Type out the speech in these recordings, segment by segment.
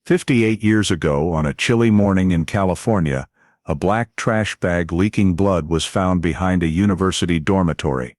58 years ago, on a chilly morning in California, a black trash bag leaking blood was found behind a university dormitory.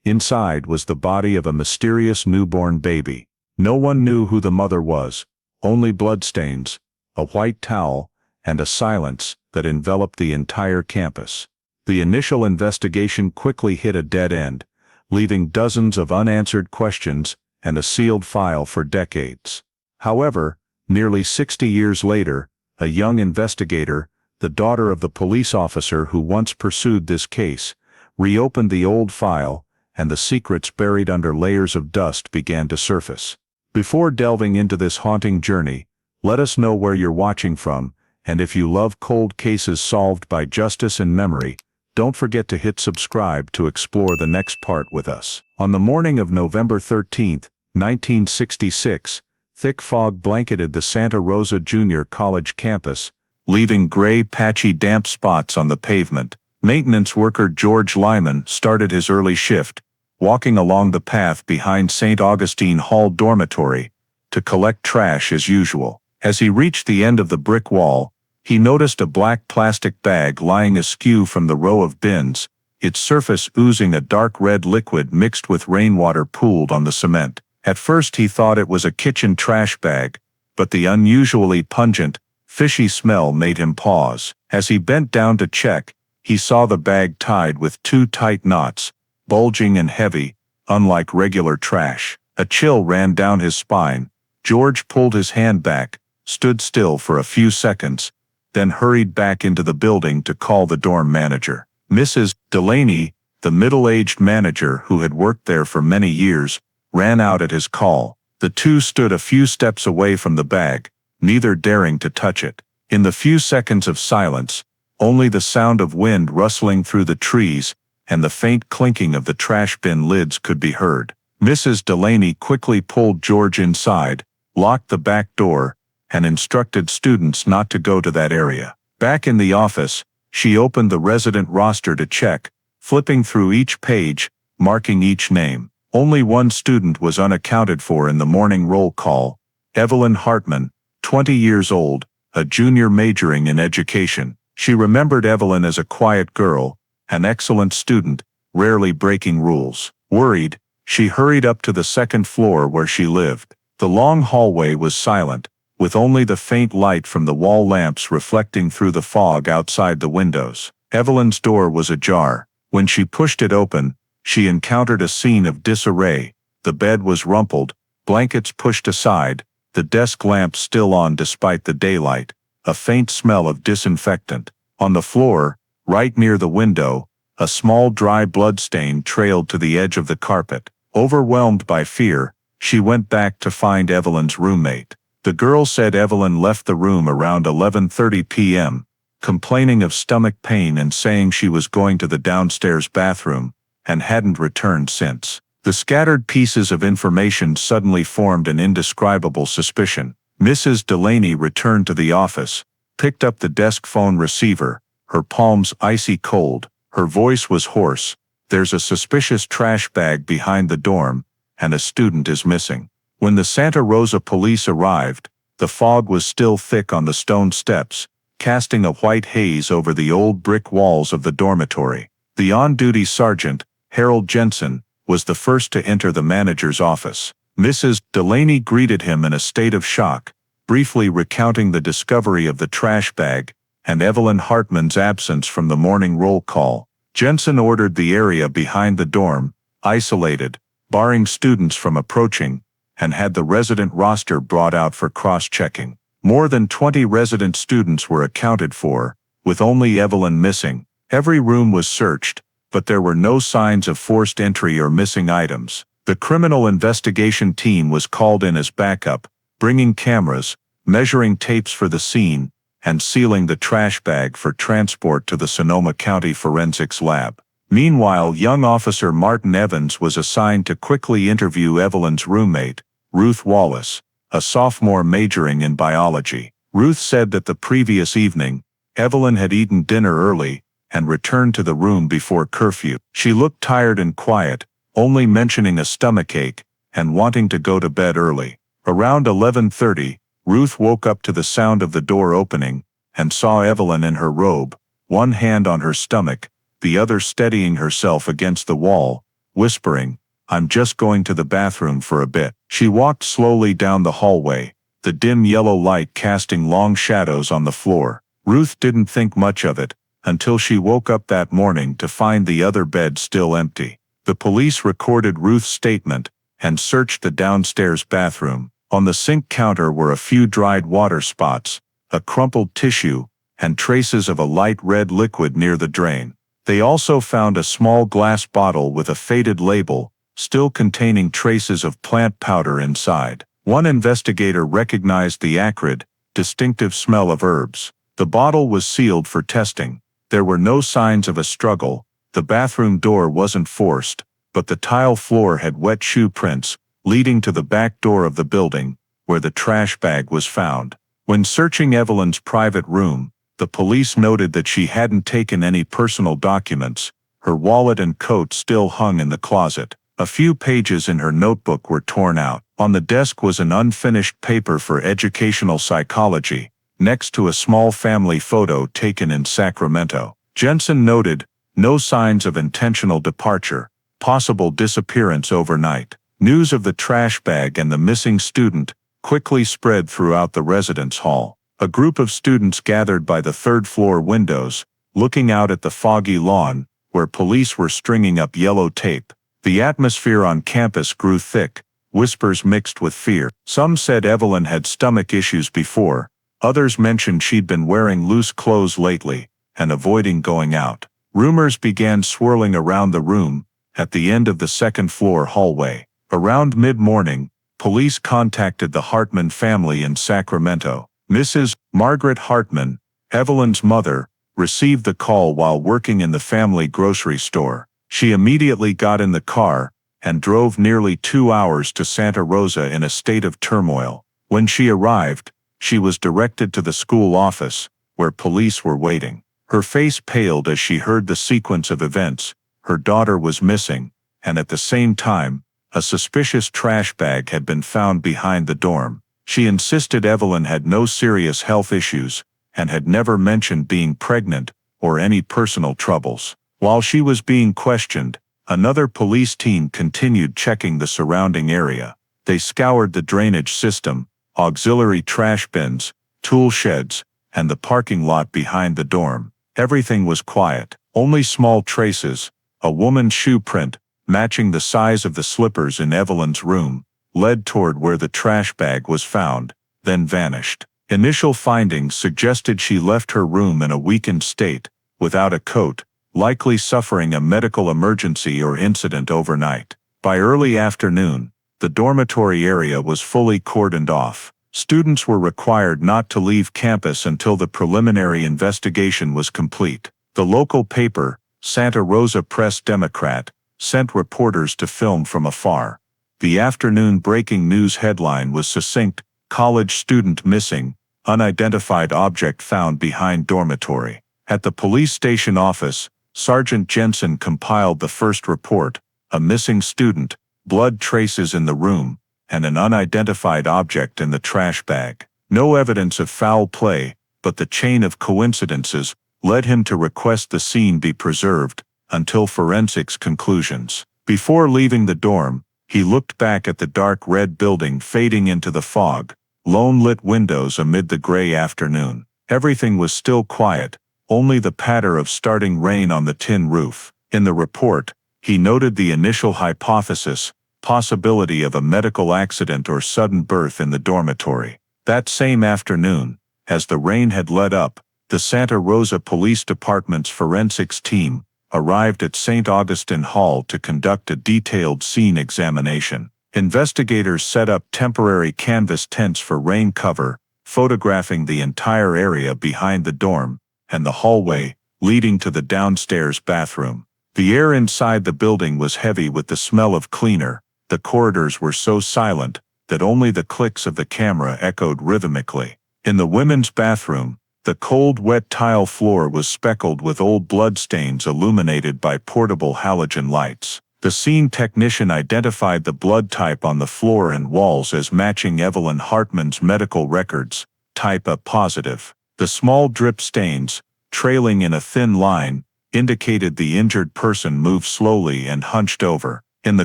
Inside was the body of a mysterious newborn baby. No one knew who the mother was, only bloodstains, a white towel, and a silence that enveloped the entire campus. The initial investigation quickly hit a dead end, leaving dozens of unanswered questions and a sealed file for decades. However, nearly 60 years later, a young investigator, the daughter of the police officer who once pursued this case, reopened the old file, and the secrets buried under layers of dust began to surface. Before delving into this haunting journey, let us know where you're watching from, and if you love cold cases solved by justice and memory, don't forget to hit subscribe to explore the next part with us. On the morning of November 13, 1966, thick fog blanketed the Santa Rosa Junior College campus, leaving gray, patchy, damp spots on the pavement. Maintenance worker George Lyman started his early shift, walking along the path behind St. Augustine Hall dormitory to collect trash as usual. As he reached the end of the brick wall, he noticed a black plastic bag lying askew from the row of bins, its surface oozing a dark red liquid mixed with rainwater pooled on the cement. At first he thought it was a kitchen trash bag, but the unusually pungent, fishy smell made him pause. As he bent down to check, he saw the bag tied with two tight knots, bulging and heavy, unlike regular trash. A chill ran down his spine. George pulled his hand back, stood still for a few seconds, then hurried back into the building to call the dorm manager. Mrs. Delaney, the middle-aged manager who had worked there for many years, ran out at his call. The two stood a few steps away from the bag, neither daring to touch it. In the few seconds of silence, only the sound of wind rustling through the trees and the faint clinking of the trash bin lids could be heard. Mrs. Delaney quickly pulled George inside, locked the back door, and instructed students not to go to that area. Back in the office, she opened the resident roster to check, flipping through each page, marking each name. Only one student was unaccounted for in the morning roll call: Evelyn Hartman, 20 years old, a junior majoring in education. She remembered Evelyn as a quiet girl, an excellent student, rarely breaking rules. Worried, she hurried up to the second floor where she lived. The long hallway was silent, with only the faint light from the wall lamps reflecting through the fog outside the windows. Evelyn's door was ajar. When she pushed it open, she encountered a scene of disarray. The bed was rumpled, blankets pushed aside, the desk lamp still on despite the daylight, a faint smell of disinfectant. On the floor, right near the window, a small dry blood stain trailed to the edge of the carpet. Overwhelmed by fear, she went back to find Evelyn's roommate. The girl said Evelyn left the room around 11:30 p.m., complaining of stomach pain and saying she was going to the downstairs bathroom, and hadn't returned since. The scattered pieces of information suddenly formed an indescribable suspicion. Mrs. Delaney returned to the office, picked up the desk phone receiver, her palms icy cold. Her voice was hoarse. "There's a suspicious trash bag behind the dorm, and a student is missing." When the Santa Rosa police arrived, the fog was still thick on the stone steps, casting a white haze over the old brick walls of the dormitory. The on-duty sergeant, Harold Jensen, was the first to enter the manager's office. Mrs. Delaney greeted him in a state of shock, briefly recounting the discovery of the trash bag and Evelyn Hartman's absence from the morning roll call. Jensen ordered the area behind the dorm isolated, barring students from approaching, and had the resident roster brought out for cross-checking. More than 20 resident students were accounted for, with only Evelyn missing. Every room was searched, but there were no signs of forced entry or missing items. The criminal investigation team was called in as backup, bringing cameras, measuring tapes for the scene, and sealing the trash bag for transport to the Sonoma County Forensics Lab. Meanwhile, young Officer Martin Evans was assigned to quickly interview Evelyn's roommate, Ruth Wallace, a sophomore majoring in biology. Ruth said that the previous evening, Evelyn had eaten dinner early and returned to the room before curfew. She looked tired and quiet, only mentioning a stomachache and wanting to go to bed early. Around 11:30, Ruth woke up to the sound of the door opening, and saw Evelyn in her robe, one hand on her stomach, the other steadying herself against the wall, whispering, "I'm just going to the bathroom for a bit." She walked slowly down the hallway, the dim yellow light casting long shadows on the floor. Ruth didn't think much of it, until she woke up that morning to find the other bed still empty. The police recorded Ruth's statement, and searched the downstairs bathroom. On the sink counter were a few dried water spots, a crumpled tissue, and traces of a light red liquid near the drain. They also found a small glass bottle with a faded label, still containing traces of plant powder inside. One investigator recognized the acrid, distinctive smell of herbs. The bottle was sealed for testing. There were no signs of a struggle. The bathroom door wasn't forced, but the tile floor had wet shoe prints, leading to the back door of the building, where the trash bag was found. When searching Evelyn's private room, the police noted that she hadn't taken any personal documents. Her wallet and coat still hung in the closet. A few pages in her notebook were torn out. On the desk was an unfinished paper for educational psychology, next to a small family photo taken in Sacramento. Jensen noted, "No signs of intentional departure, possible disappearance overnight." News of the trash bag and the missing student quickly spread throughout the residence hall. A group of students gathered by the third-floor windows, looking out at the foggy lawn, where police were stringing up yellow tape. The atmosphere on campus grew thick, whispers mixed with fear. Some said Evelyn had stomach issues before, others mentioned she'd been wearing loose clothes lately, and avoiding going out. Rumors began swirling around the room, at the end of the second-floor hallway. Around mid-morning, police contacted the Hartman family in Sacramento. Mrs. Margaret Hartman, Evelyn's mother, received the call while working in the family grocery store. She immediately got in the car and drove nearly 2 hours to Santa Rosa in a state of turmoil. When she arrived, she was directed to the school office, where police were waiting. Her face paled as she heard the sequence of events. Her daughter was missing, and at the same time, a suspicious trash bag had been found behind the dorm. She insisted Evelyn had no serious health issues, and had never mentioned being pregnant, or any personal troubles. While she was being questioned, another police team continued checking the surrounding area. They scoured the drainage system, auxiliary trash bins, tool sheds, and the parking lot behind the dorm. Everything was quiet. Only small traces, a woman's shoe print, matching the size of the slippers in Evelyn's room, led toward where the trash bag was found, then vanished. Initial findings suggested she left her room in a weakened state, without a coat, likely suffering a medical emergency or incident overnight. By early afternoon, the dormitory area was fully cordoned off. Students were required not to leave campus until the preliminary investigation was complete. The local paper, Santa Rosa Press-Democrat, sent reporters to film from afar. The afternoon breaking news headline was succinct: "College student missing, unidentified object found behind dormitory." At the police station office, Sergeant Jensen compiled the first report: a missing student, blood traces in the room, and an unidentified object in the trash bag. No evidence of foul play, but the chain of coincidences led him to request the scene be preserved until forensics conclusions. Before leaving the dorm, he looked back at the dark red building fading into the fog, lone lit windows amid the gray afternoon. Everything was still quiet, only the patter of starting rain on the tin roof. In the report, he noted the initial hypothesis, possibility of a medical accident or sudden birth in the dormitory. That same afternoon, as the rain had let up, the Santa Rosa Police Department's forensics team arrived at St. Augustine Hall to conduct a detailed scene examination. Investigators set up temporary canvas tents for rain cover, photographing the entire area behind the dorm and the hallway leading to the downstairs bathroom. The air inside the building was heavy with the smell of cleaner. The corridors were so silent that only the clicks of the camera echoed rhythmically. In the women's bathroom, the cold, wet tile floor was speckled with old bloodstains illuminated by portable halogen lights. The scene technician identified the blood type on the floor and walls as matching Evelyn Hartman's medical records, type A positive. The small drip stains, trailing in a thin line, indicated the injured person moved slowly and hunched over. In the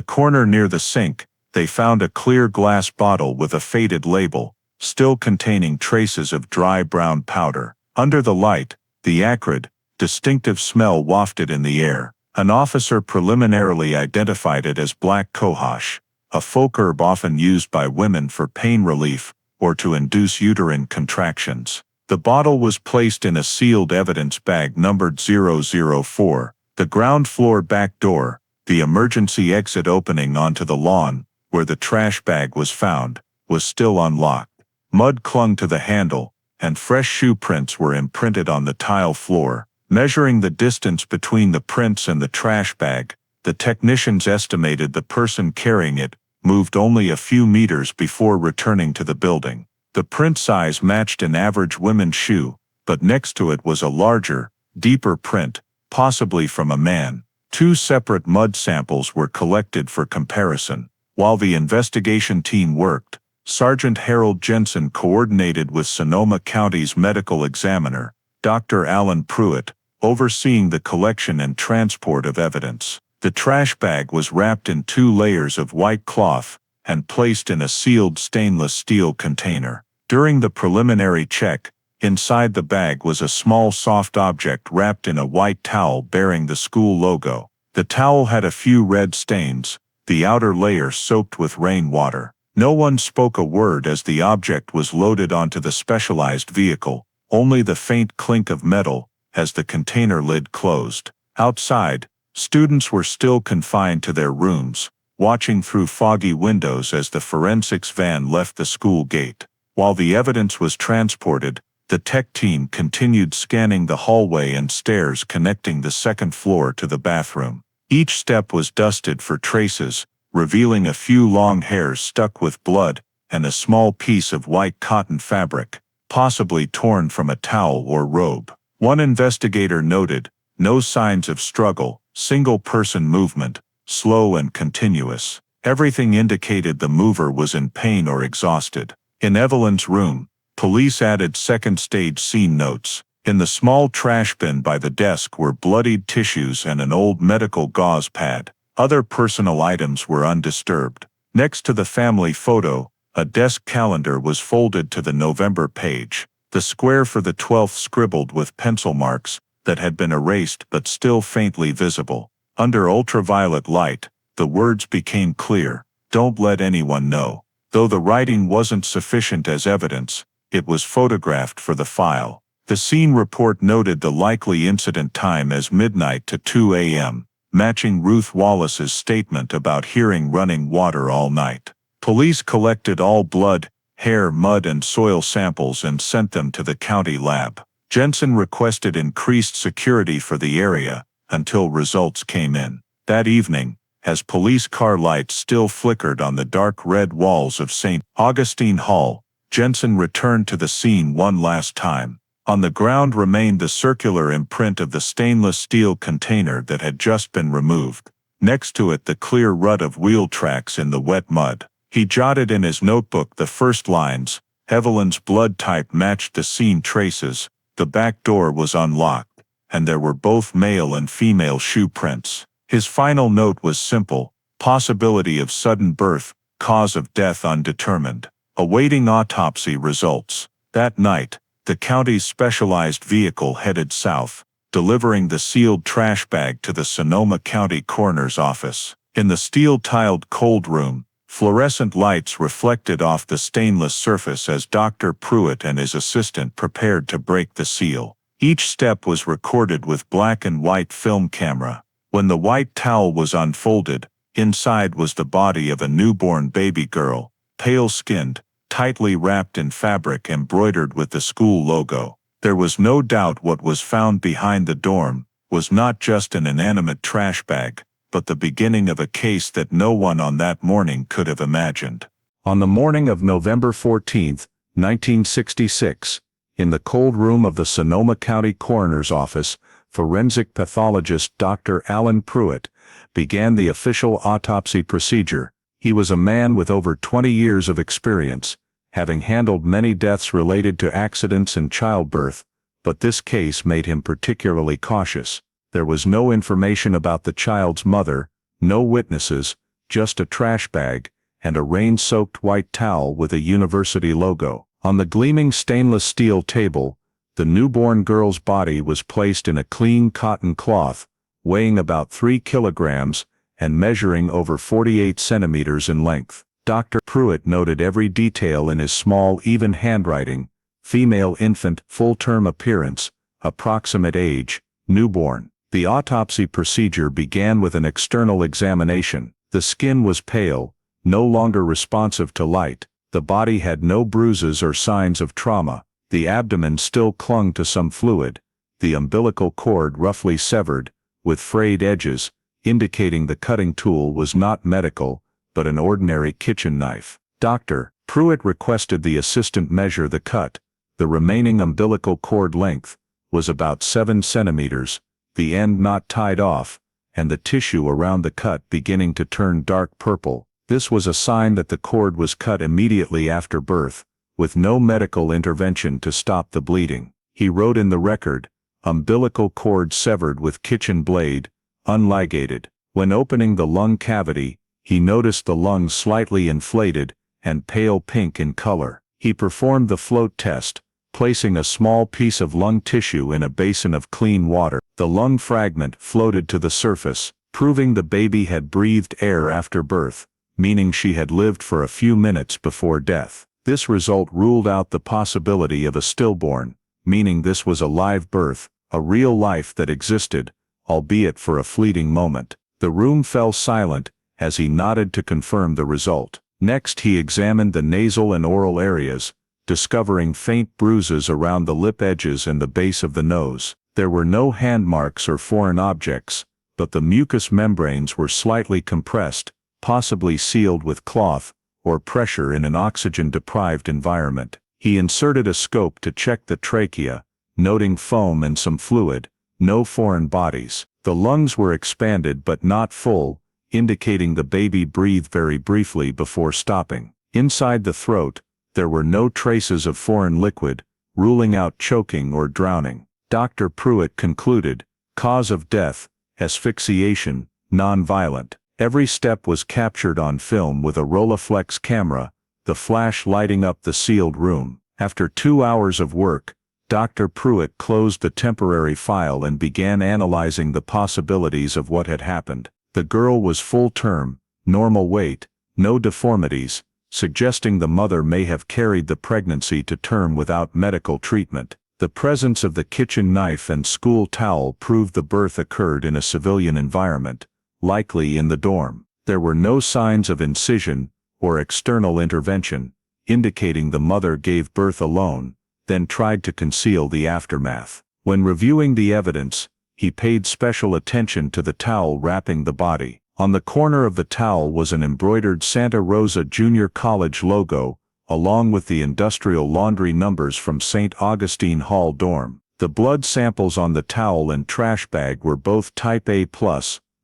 corner near the sink, they found a clear glass bottle with a faded label, still containing traces of dry brown powder. Under the light, the acrid, distinctive smell wafted in the air. An officer preliminarily identified it as black cohosh, a folk herb often used by women for pain relief or to induce uterine contractions. The bottle was placed in a sealed evidence bag numbered 004. The ground floor back door, the emergency exit opening onto the lawn, where the trash bag was found, was still unlocked. Mud clung to the handle, and fresh shoe prints were imprinted on the tile floor. Measuring the distance between the prints and the trash bag, the technicians estimated the person carrying it moved only a few meters before returning to the building. The print size matched an average women's shoe, but next to it was a larger, deeper print, possibly from a man. 2 separate mud samples were collected for comparison. While the investigation team worked, Sergeant Harold Jensen coordinated with Sonoma County's medical examiner, Dr. Alan Pruitt, overseeing the collection and transport of evidence. The trash bag was wrapped in 2 layers of white cloth and placed in a sealed stainless steel container. During the preliminary check, inside the bag was a small soft object wrapped in a white towel bearing the school logo. The towel had a few red stains, the outer layer soaked with rainwater. No one spoke a word as the object was loaded onto the specialized vehicle, only the faint clink of metal as the container lid closed. Outside, students were still confined to their rooms, watching through foggy windows as the forensics van left the school gate. While the evidence was transported, the tech team continued scanning the hallway and stairs connecting the second floor to the bathroom. Each step was dusted for traces, revealing a few long hairs stuck with blood and a small piece of white cotton fabric, possibly torn from a towel or robe. One investigator noted, no signs of struggle, single-person movement, slow and continuous. Everything indicated the mover was in pain or exhausted. In Evelyn's room, police added second-stage scene notes. In the small trash bin by the desk were bloodied tissues and an old medical gauze pad. Other personal items were undisturbed. Next to the family photo, a desk calendar was folded to the November page. The square for the 12th scribbled with pencil marks that had been erased but still faintly visible. Under ultraviolet light, the words became clear, "Don't let anyone know." Though the writing wasn't sufficient as evidence, it was photographed for the file. The scene report noted the likely incident time as midnight to 2 a.m., matching Ruth Wallace's statement about hearing running water all night. Police collected all blood, hair, mud and soil samples and sent them to the county lab. Jensen requested increased security for the area until results came in. That evening, as police car lights still flickered on the dark red walls of St. Augustine Hall, Jensen returned to the scene one last time. On the ground remained the circular imprint of the stainless steel container that had just been removed. Next to it the clear rut of wheel tracks in the wet mud. He jotted in his notebook the first lines. Evelyn's blood type matched the scene traces, the back door was unlocked, and there were both male and female shoe prints. His final note was simple: possibility of sudden birth, cause of death undetermined. Awaiting autopsy results. That night, the county's specialized vehicle headed south, delivering the sealed trash bag to the Sonoma County Coroner's office. In the steel-tiled cold room, fluorescent lights reflected off the stainless surface as Dr. Pruitt and his assistant prepared to break the seal. Each step was recorded with black and white film camera. When the white towel was unfolded, inside was the body of a newborn baby girl, pale-skinned, tightly wrapped in fabric embroidered with the school logo. There was no doubt what was found behind the dorm was not just an inanimate trash bag, but the beginning of a case that no one on that morning could have imagined. On the morning of November 14, 1966, in the cold room of the Sonoma County Coroner's office, forensic pathologist Dr. Alan Pruitt, began the official autopsy procedure. He was a man with over 20 years of experience, having handled many deaths related to accidents and childbirth, but this case made him particularly cautious. There was no information about the child's mother, no witnesses, just a trash bag, and a rain-soaked white towel with a university logo. On the gleaming stainless steel table, the newborn girl's body was placed in a clean cotton cloth, weighing about 3 kilograms and measuring over 48 centimeters in length. Dr. Pruitt noted every detail in his small, even handwriting: female infant, full-term appearance, approximate age, newborn. The autopsy procedure began with an external examination. The skin was pale, no longer responsive to light. The body had no bruises or signs of trauma. The abdomen still clung to some fluid, the umbilical cord roughly severed, with frayed edges, indicating the cutting tool was not medical, but an ordinary kitchen knife. Dr. Pruitt requested the assistant measure the cut. The remaining umbilical cord length was about 7 centimeters, the end not tied off, and the tissue around the cut beginning to turn dark purple. This was a sign that the cord was cut immediately after birth, with no medical intervention to stop the bleeding. He wrote in the record, "Umbilical cord severed with kitchen blade, unligated." When opening the lung cavity, he noticed the lungs slightly inflated and pale pink in color. He performed the float test, placing a small piece of lung tissue in a basin of clean water. The lung fragment floated to the surface, proving the baby had breathed air after birth, meaning she had lived for a few minutes before death. This result ruled out the possibility of a stillborn, meaning this was a live birth, a real life that existed, albeit for a fleeting moment. The room fell silent as he nodded to confirm the result. Next he examined the nasal and oral areas, discovering faint bruises around the lip edges and the base of the nose. There were no hand marks or foreign objects, but the mucous membranes were slightly compressed, possibly sealed with cloth or pressure in an oxygen-deprived environment. He inserted a scope to check the trachea, noting foam and some fluid, no foreign bodies. The lungs were expanded but not full, indicating the baby breathed very briefly before stopping. Inside the throat, there were no traces of foreign liquid, ruling out choking or drowning. Dr. Pruitt concluded, cause of death, asphyxiation, non-violent. Every step was captured on film with a Rolleiflex camera, the flash lighting up the sealed room. After 2 hours of work, Dr. Pruitt closed the temporary file and began analyzing the possibilities of what had happened. The girl was full-term, normal weight, no deformities, suggesting the mother may have carried the pregnancy to term without medical treatment. The presence of the kitchen knife and school towel proved the birth occurred in a civilian environment, likely in the dorm. There were no signs of incision or external intervention, indicating the mother gave birth alone, then tried to conceal the aftermath. When reviewing the evidence, he paid special attention to the towel wrapping the body. On the corner of the towel was an embroidered Santa Rosa Junior College logo, along with the industrial laundry numbers from St. Augustine Hall dorm. The blood samples on the towel and trash bag were both type A+,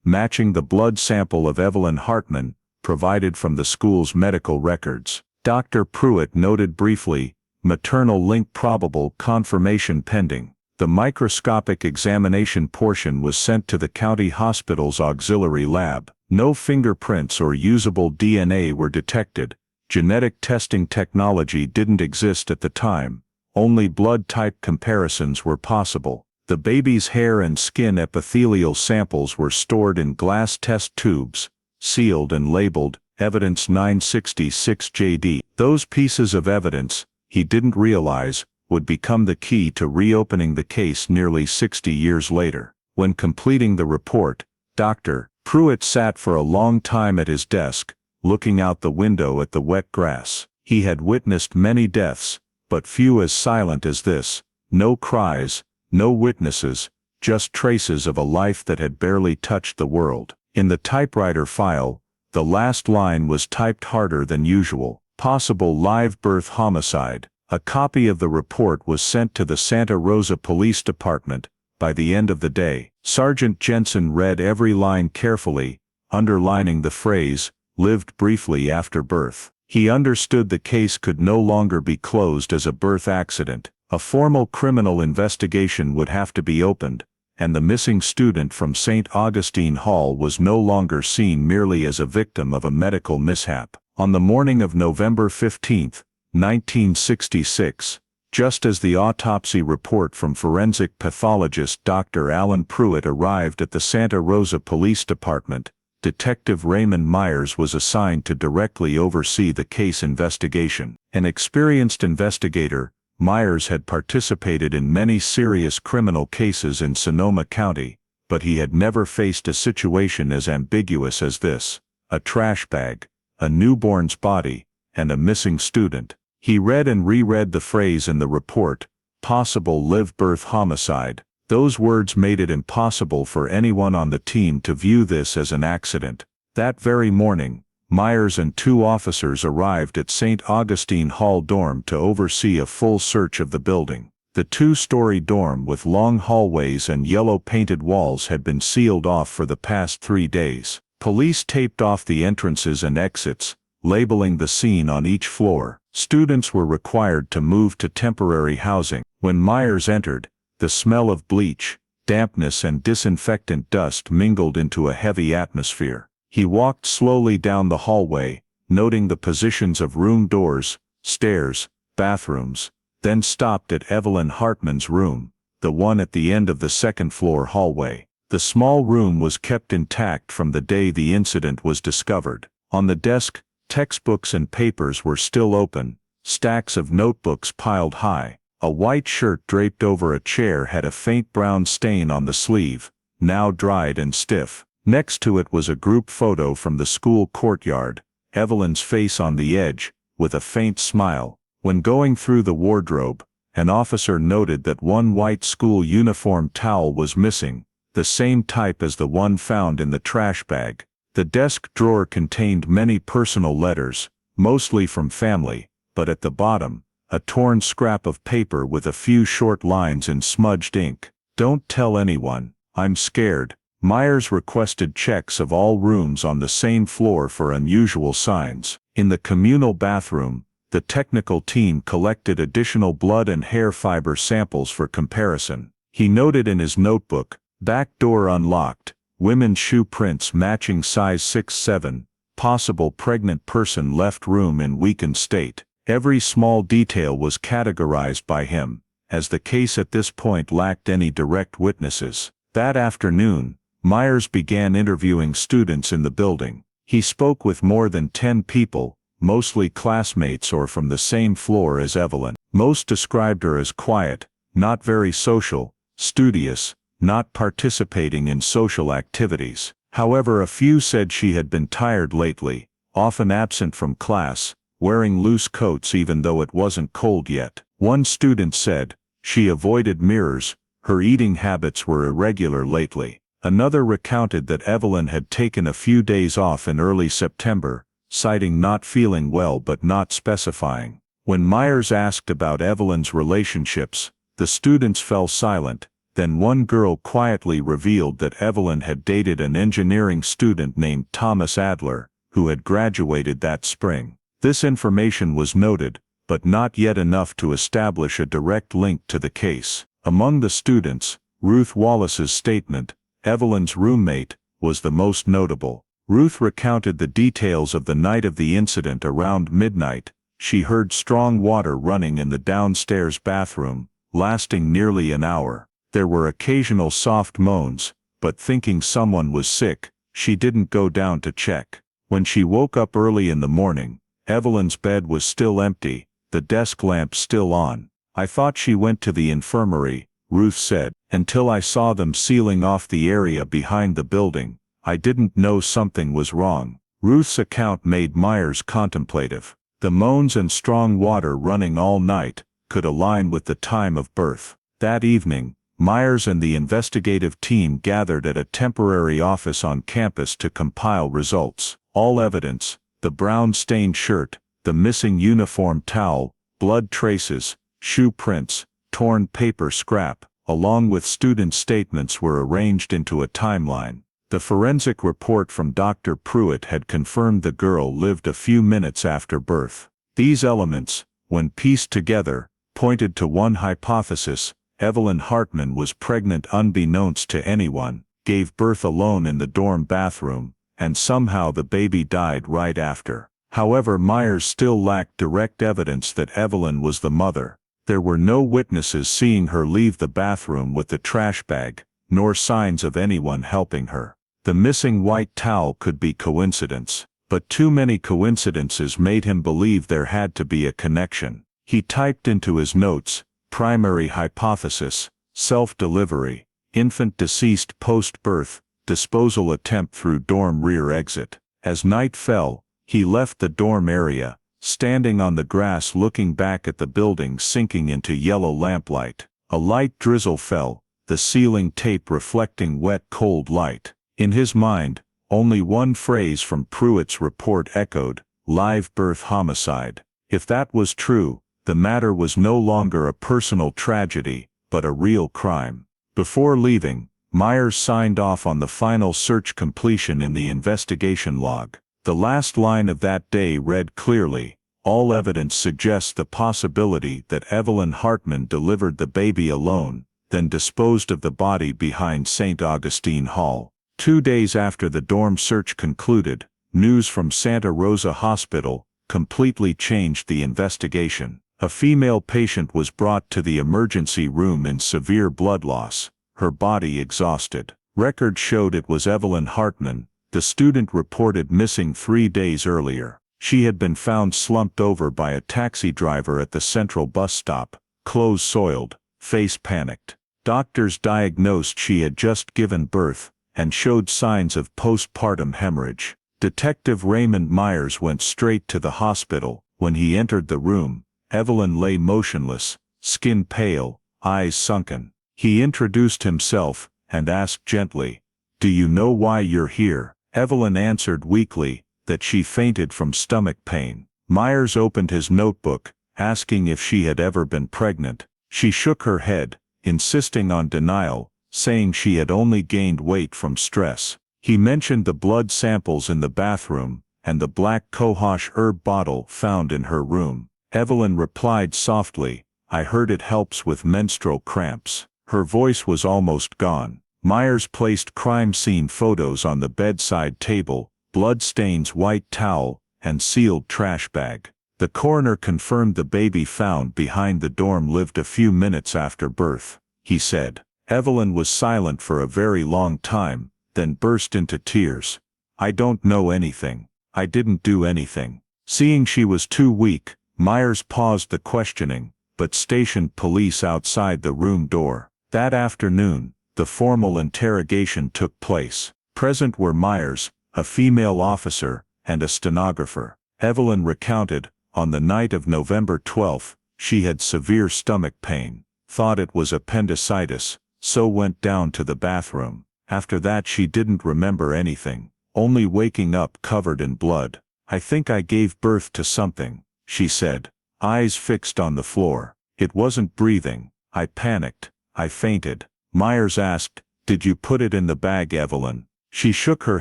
matching the blood sample of Evelyn Hartman, provided from the school's medical records. Dr. Pruitt noted briefly, maternal link probable, confirmation pending. The microscopic examination portion was sent to the county hospital's auxiliary lab. No fingerprints or usable DNA were detected. Genetic testing technology didn't exist at the time. Only blood type comparisons were possible. The baby's hair and skin epithelial samples were stored in glass test tubes, sealed and labeled, Evidence 966 JD. Those pieces of evidence, he didn't realize, would become the key to reopening the case nearly 60 years later. When completing the report, Dr. Pruitt sat for a long time at his desk, looking out the window at the wet grass. He had witnessed many deaths, but few as silent as this. No cries, no witnesses, just traces of a life that had barely touched the world. In the typewriter file, the last line was typed harder than usual. Possible live birth homicide. A copy of the report was sent to the Santa Rosa Police Department, By the end of the day, Sergeant Jensen read every line carefully, underlining the phrase, "lived briefly after birth." He understood the case could no longer be closed as a birth accident. A formal criminal investigation would have to be opened, and the missing student from St. Augustine Hall was no longer seen merely as a victim of a medical mishap. On the morning of November 15, 1966, just as the autopsy report from forensic pathologist Dr. Alan Pruitt arrived at the Santa Rosa Police Department, Detective Raymond Myers was assigned to directly oversee the case investigation. An experienced investigator, Myers had participated in many serious criminal cases in Sonoma County, but he had never faced a situation as ambiguous as this: a trash bag, a newborn's body, and a missing student. He read and reread the phrase in the report, "possible live-birth homicide." Those words made it impossible for anyone on the team to view this as an accident. That very morning, Myers and 2 officers arrived at St. Augustine Hall dorm to oversee a full search of the building. The 2-story dorm with long hallways and yellow-painted walls had been sealed off for the past 3 days. Police taped off the entrances and exits, labeling the scene on each floor. Students were required to move to temporary housing. When Myers entered, the smell of bleach, dampness and disinfectant dust mingled into a heavy atmosphere. He walked slowly down the hallway, noting the positions of room doors, stairs, bathrooms, then stopped at Evelyn Hartman's room, the one at the end of the second-floor hallway. The small room was kept intact from the day the incident was discovered. On the desk, textbooks and papers were still open, stacks of notebooks piled high. A white shirt draped over a chair had a faint brown stain on the sleeve, now dried and stiff. Next to it was a group photo from the school courtyard, Evelyn's face on the edge, with a faint smile. When going through the wardrobe, an officer noted that one white school uniform towel was missing, the same type as the one found in the trash bag. The desk drawer contained many personal letters, mostly from family, but at the bottom, a torn scrap of paper with a few short lines in smudged ink. "Don't tell anyone, I'm scared." Myers requested checks of all rooms on the same floor for unusual signs. In the communal bathroom, the technical team collected additional blood and hair fiber samples for comparison. He noted in his notebook, "back door unlocked, women's shoe prints matching size 6-7, possible pregnant person left room in weakened state." Every small detail was categorized by him, as the case at this point lacked any direct witnesses. That afternoon, Myers began interviewing students in the building. He spoke with more than 10 people, mostly classmates or from the same floor as Evelyn. Most described her as quiet, not very social, studious, not participating in social activities. However, a few said she had been tired lately, often absent from class, wearing loose coats even though it wasn't cold yet. One student said, she avoided mirrors, her eating habits were irregular lately. Another recounted that Evelyn had taken a few days off in early September, citing not feeling well but not specifying. When Myers asked about Evelyn's relationships, the students fell silent. Then one girl quietly revealed that Evelyn had dated an engineering student named Thomas Adler, who had graduated that spring. This information was noted, but not yet enough to establish a direct link to the case. Among the students, Ruth Wallace's statement, Evelyn's roommate, was the most notable. Ruth recounted the details of the night of the incident. Around midnight, she heard strong water running in the downstairs bathroom, lasting nearly an hour. There were occasional soft moans, but thinking someone was sick, she didn't go down to check. When she woke up early in the morning, Evelyn's bed was still empty, the desk lamp still on. "I thought she went to the infirmary," Ruth said, "until I saw them sealing off the area behind the building. I didn't know something was wrong." Ruth's account made Myers contemplative. The moans and strong water running all night could align with the time of birth. That evening, Myers and the investigative team gathered at a temporary office on campus to compile results. All evidence, the brown-stained shirt, the missing uniform towel, blood traces, shoe prints, torn paper scrap, along with student statements, were arranged into a timeline. The forensic report from Dr. Pruitt had confirmed the girl lived a few minutes after birth. These elements, when pieced together, pointed to one hypothesis: Evelyn Hartman was pregnant unbeknownst to anyone, gave birth alone in the dorm bathroom, and somehow the baby died right after. However, Myers still lacked direct evidence that Evelyn was the mother. There were no witnesses seeing her leave the bathroom with the trash bag, nor signs of anyone helping her. The missing white towel could be coincidence, but too many coincidences made him believe there had to be a connection. He typed into his notes: primary hypothesis, self-delivery, infant deceased post-birth, disposal attempt through dorm rear exit. As night fell, he left the dorm area, standing on the grass looking back at the building sinking into yellow lamplight. A light drizzle fell, the ceiling tape reflecting wet cold light. In his mind, only one phrase from Pruitt's report echoed: live birth homicide. If that was true, the matter was no longer a personal tragedy, but a real crime. Before leaving, Myers signed off on the final search completion in the investigation log. The last line of that day read clearly: all evidence suggests the possibility that Evelyn Hartman delivered the baby alone, then disposed of the body behind St. Augustine Hall. 2 days after the dorm search concluded, news from Santa Rosa Hospital completely changed the investigation. A female patient was brought to the emergency room in severe blood loss, her body exhausted. Records showed it was Evelyn Hartman, the student reported missing 3 days earlier. She had been found slumped over by a taxi driver at the central bus stop, clothes soiled, face panicked. Doctors diagnosed she had just given birth, and showed signs of postpartum hemorrhage. Detective Raymond Myers went straight to the hospital. When he entered the room, Evelyn lay motionless, skin pale, eyes sunken. He introduced himself, and asked gently, "Do you know why you're here?" Evelyn answered weakly that she fainted from stomach pain. Myers opened his notebook, asking if she had ever been pregnant. She shook her head, insisting on denial, saying she had only gained weight from stress. He mentioned the blood samples in the bathroom, and the black cohosh herb bottle found in her room. Evelyn replied softly, "I heard it helps with menstrual cramps." Her voice was almost gone. Myers placed crime scene photos on the bedside table: bloodstains, white towel, and sealed trash bag. The coroner confirmed the baby found behind the dorm lived a few minutes after birth. He said. Evelyn was silent for a very long time, then burst into tears. "I don't know anything. I didn't do anything." Seeing she was too weak, Myers paused the questioning, but stationed police outside the room door. That afternoon, the formal interrogation took place. Present were Myers, a female officer, and a stenographer. Evelyn recounted, on the night of November 12th, she had severe stomach pain, thought it was appendicitis, so went down to the bathroom. After that she didn't remember anything, only waking up covered in blood. "I think I gave birth to something," she said, eyes fixed on the floor. "It wasn't breathing. I panicked. I fainted." Myers asked, "Did you put it in the bag, Evelyn?" She shook her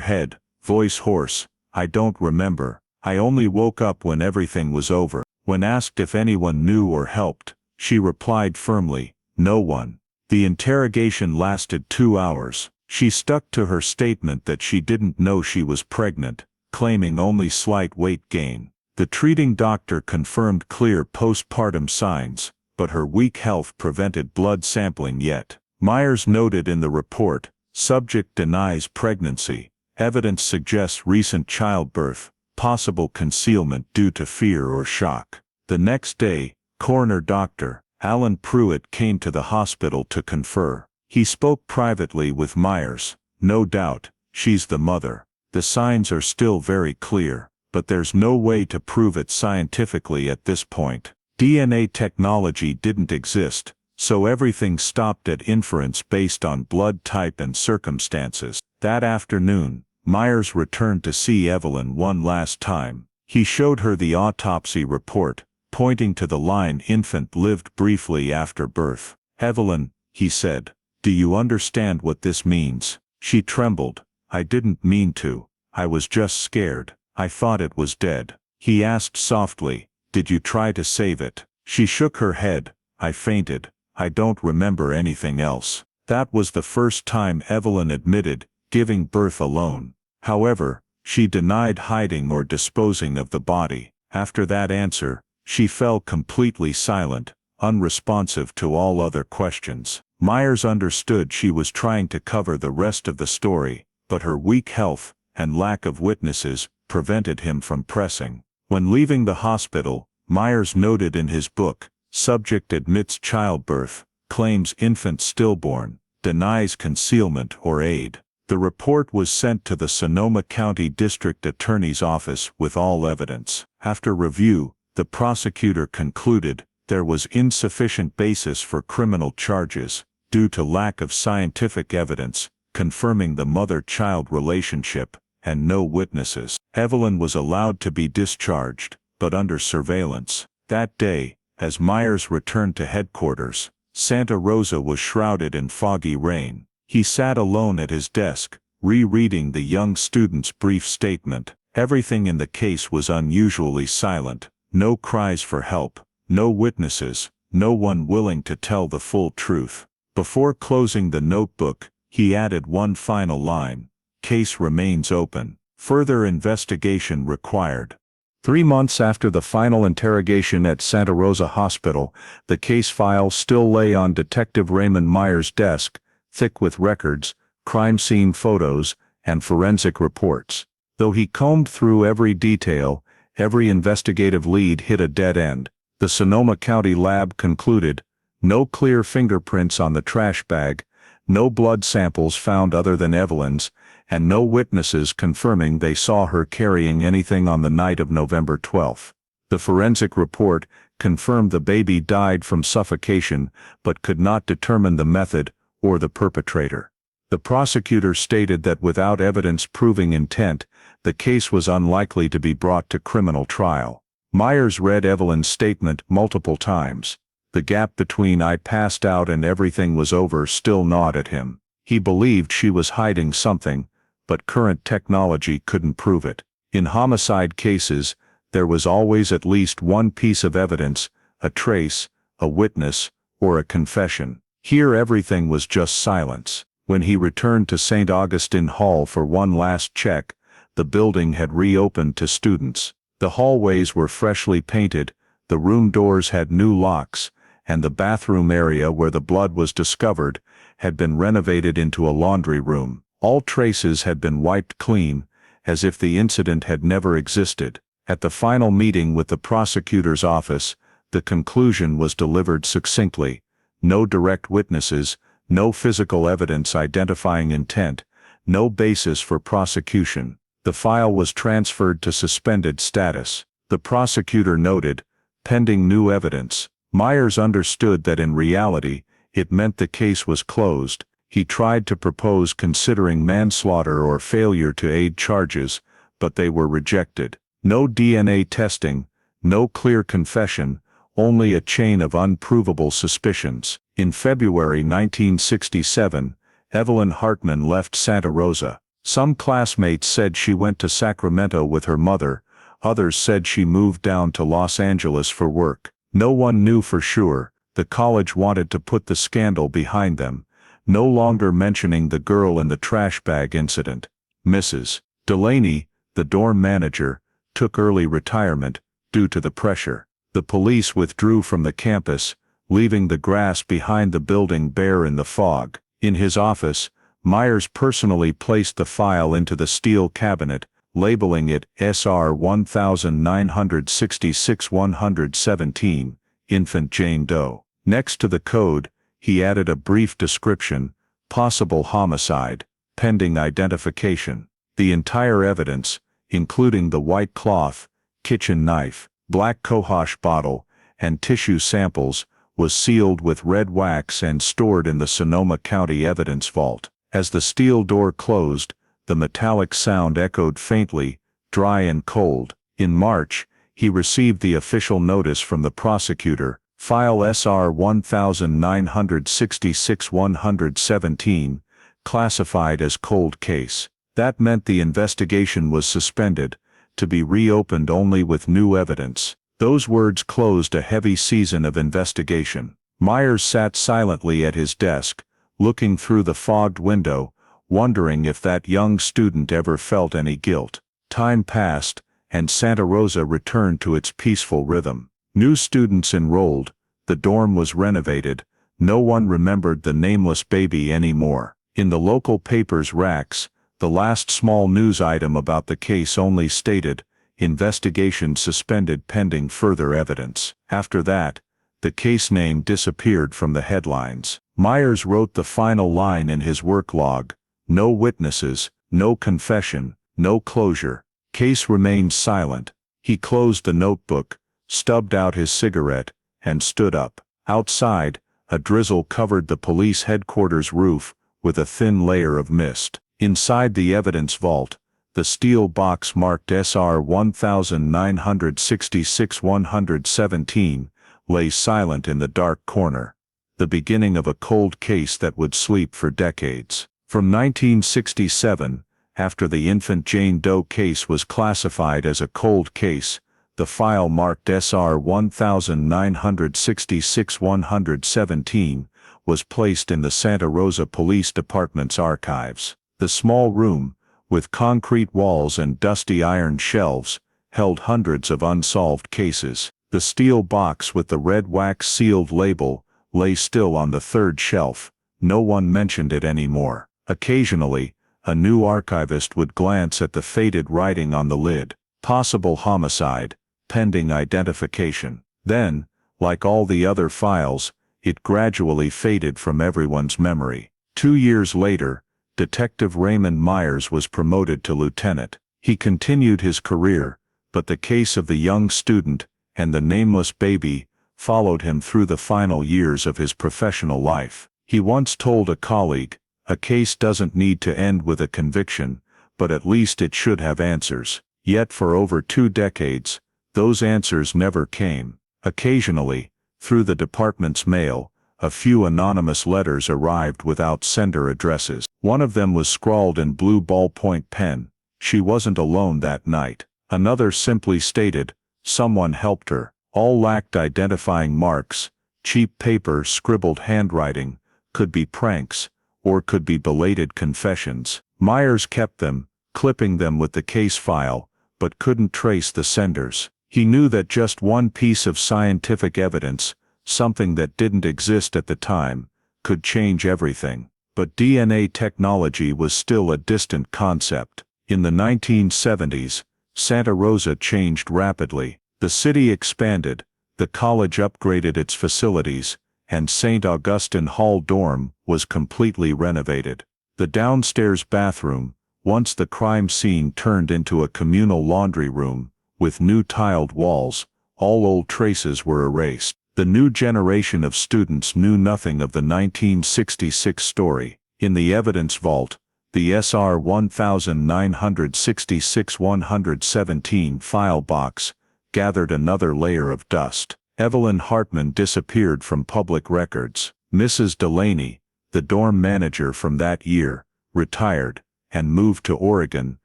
head, voice hoarse. "I don't remember. I only woke up when everything was over." When asked if anyone knew or helped, she replied firmly, "No one." The interrogation lasted 2 hours. She stuck to her statement that she didn't know she was pregnant, claiming only slight weight gain. The treating doctor confirmed clear postpartum signs, but her weak health prevented blood sampling yet. Myers noted in the report, subject denies pregnancy. Evidence suggests recent childbirth, possible concealment due to fear or shock. The next day, coroner Dr. Alan Pruitt came to the hospital to confer. He spoke privately with Myers. "No doubt, she's the mother. The signs are still very clear, but there's no way to prove it scientifically at this point. DNA technology didn't exist, so everything stopped at inference based on blood type and circumstances." That afternoon, Myers returned to see Evelyn one last time. He showed her the autopsy report, pointing to the line "infant lived briefly after birth." "Evelyn, he said. "Do you understand what this means?" She trembled. "I didn't mean to. I was just scared. I thought it was dead." He asked softly, "Did you try to save it?" She shook her head. "I fainted. I don't remember anything else." That was the first time Evelyn admitted giving birth alone. However, she denied hiding or disposing of the body. After that answer, she fell completely silent, unresponsive to all other questions. Myers understood she was trying to cover the rest of the story, but her weak health and lack of witnesses prevented him from pressing. When leaving the hospital, Myers noted in his book, "Subject admits childbirth, claims infant stillborn, denies concealment or aid." The report was sent to the Sonoma County District Attorney's Office with all evidence. After review, the prosecutor concluded there was insufficient basis for criminal charges due to lack of scientific evidence confirming the mother-child relationship and no witnesses. Evelyn was allowed to be discharged, but under surveillance. That day, as Myers returned to headquarters, Santa Rosa was shrouded in foggy rain. He sat alone at his desk, rereading the young student's brief statement. Everything in the case was unusually silent. No cries for help, no witnesses, no one willing to tell the full truth. Before closing the notebook, he added one final line: "Case remains open. Further investigation required." 3 months after the final interrogation at Santa Rosa Hospital, the case file still lay on Detective Raymond Myers' desk, thick with records, crime scene photos, and forensic reports. Though he combed through every detail, every investigative lead hit a dead end. The Sonoma County lab concluded, no clear fingerprints on the trash bag, no blood samples found other than Evelyn's, and no witnesses confirming they saw her carrying anything on the night of November 12. The forensic report confirmed the baby died from suffocation but could not determine the method or the perpetrator. The prosecutor stated that without evidence proving intent, the case was unlikely to be brought to criminal trial. Myers read Evelyn's statement multiple times. The gap between "I passed out and everything was over" still gnawed at him. He believed she was hiding something, but current technology couldn't prove it. In homicide cases, there was always at least one piece of evidence, a trace, a witness, or a confession. Here everything was just silence. When he returned to St. Augustine Hall for one last check, the building had reopened to students. The hallways were freshly painted, the room doors had new locks, and the bathroom area where the blood was discovered had been renovated into a laundry room. All traces had been wiped clean, as if the incident had never existed. At the final meeting with the prosecutor's office, the conclusion was delivered succinctly: no direct witnesses, no physical evidence identifying intent, no basis for prosecution. The file was transferred to suspended status. The prosecutor noted, pending new evidence. Myers understood that in reality, it meant the case was closed. He tried to propose considering manslaughter or failure to aid charges, but they were rejected. No DNA testing, no clear confession, only a chain of unprovable suspicions. In February 1967, Evelyn Hartman left Santa Rosa. Some classmates said she went to Sacramento with her mother, others said she moved down to Los Angeles for work. No one knew for sure. The college wanted to put the scandal behind them, no longer mentioning the girl in the trash bag incident. Mrs. Delaney, the dorm manager, took early retirement due to the pressure. The police withdrew from the campus, leaving the grass behind the building bare in the fog. In his office, Myers personally placed the file into the steel cabinet, labeling it SR 1966-117, Infant Jane Doe. Next to the code, he added a brief description: possible homicide, pending identification. The entire evidence, including the white cloth, kitchen knife, black cohosh bottle, and tissue samples, was sealed with red wax and stored in the Sonoma County Evidence Vault. As the steel door closed, the metallic sound echoed faintly, dry and cold. In March, he received the official notice from the prosecutor, File SR 1966-117, classified as cold case. That meant the investigation was suspended, to be reopened only with new evidence. Those words closed a heavy season of investigation. Myers sat silently at his desk, looking through the fogged window, wondering if that young student ever felt any guilt. Time passed, and Santa Rosa returned to its peaceful rhythm. New students enrolled, the dorm was renovated, no one remembered the nameless baby anymore. In the local paper's racks, the last small news item about the case only stated, "Investigation suspended pending further evidence." After that, the case name disappeared from the headlines. Myers wrote the final line in his work log: "No witnesses, no confession, no closure." Case remained silent. He closed the notebook, stubbed out his cigarette, and stood up. Outside, a drizzle covered the police headquarters roof with a thin layer of mist. Inside the evidence vault, the steel box marked SR 1966-117 lay silent in the dark corner, the beginning of a cold case that would sleep for decades. From 1967, after the infant Jane Doe case was classified as a cold case, the file marked SR 1966-117 was placed in the Santa Rosa Police Department's archives. The small room, with concrete walls and dusty iron shelves, held hundreds of unsolved cases. The steel box with the red wax-sealed label lay still on the third shelf. No one mentioned it anymore. Occasionally, a new archivist would glance at the faded writing on the lid. Possible homicide, pending identification. Then, like all the other files, it gradually faded from everyone's memory. 2 years later, Detective Raymond Myers was promoted to lieutenant. He continued his career, but the case of the young student and the nameless baby followed him through the final years of his professional life. He once told a colleague, "A case doesn't need to end with a conviction, but at least it should have answers." Yet for over 2 decades, those answers never came. Occasionally, through the department's mail, a few anonymous letters arrived without sender addresses. One of them was scrawled in blue ballpoint pen, "She wasn't alone that night." Another simply stated, "Someone helped her." All lacked identifying marks, cheap paper, scribbled handwriting, could be pranks, or could be belated confessions. Myers kept them, clipping them with the case file, but couldn't trace the senders. He knew that just one piece of scientific evidence, something that didn't exist at the time, could change everything. But DNA technology was still a distant concept. In the 1970s, Santa Rosa changed rapidly. The city expanded, the college upgraded its facilities, and St. Augustine Hall dorm was completely renovated. The downstairs bathroom, once the crime scene, turned into a communal laundry room, with new tiled walls. All old traces were erased. The new generation of students knew nothing of the 1966 story. In the evidence vault, the SR 1966-117 file box gathered another layer of dust. Evelyn Hartman disappeared from public records. Mrs. Delaney, the dorm manager from that year, retired and moved to Oregon,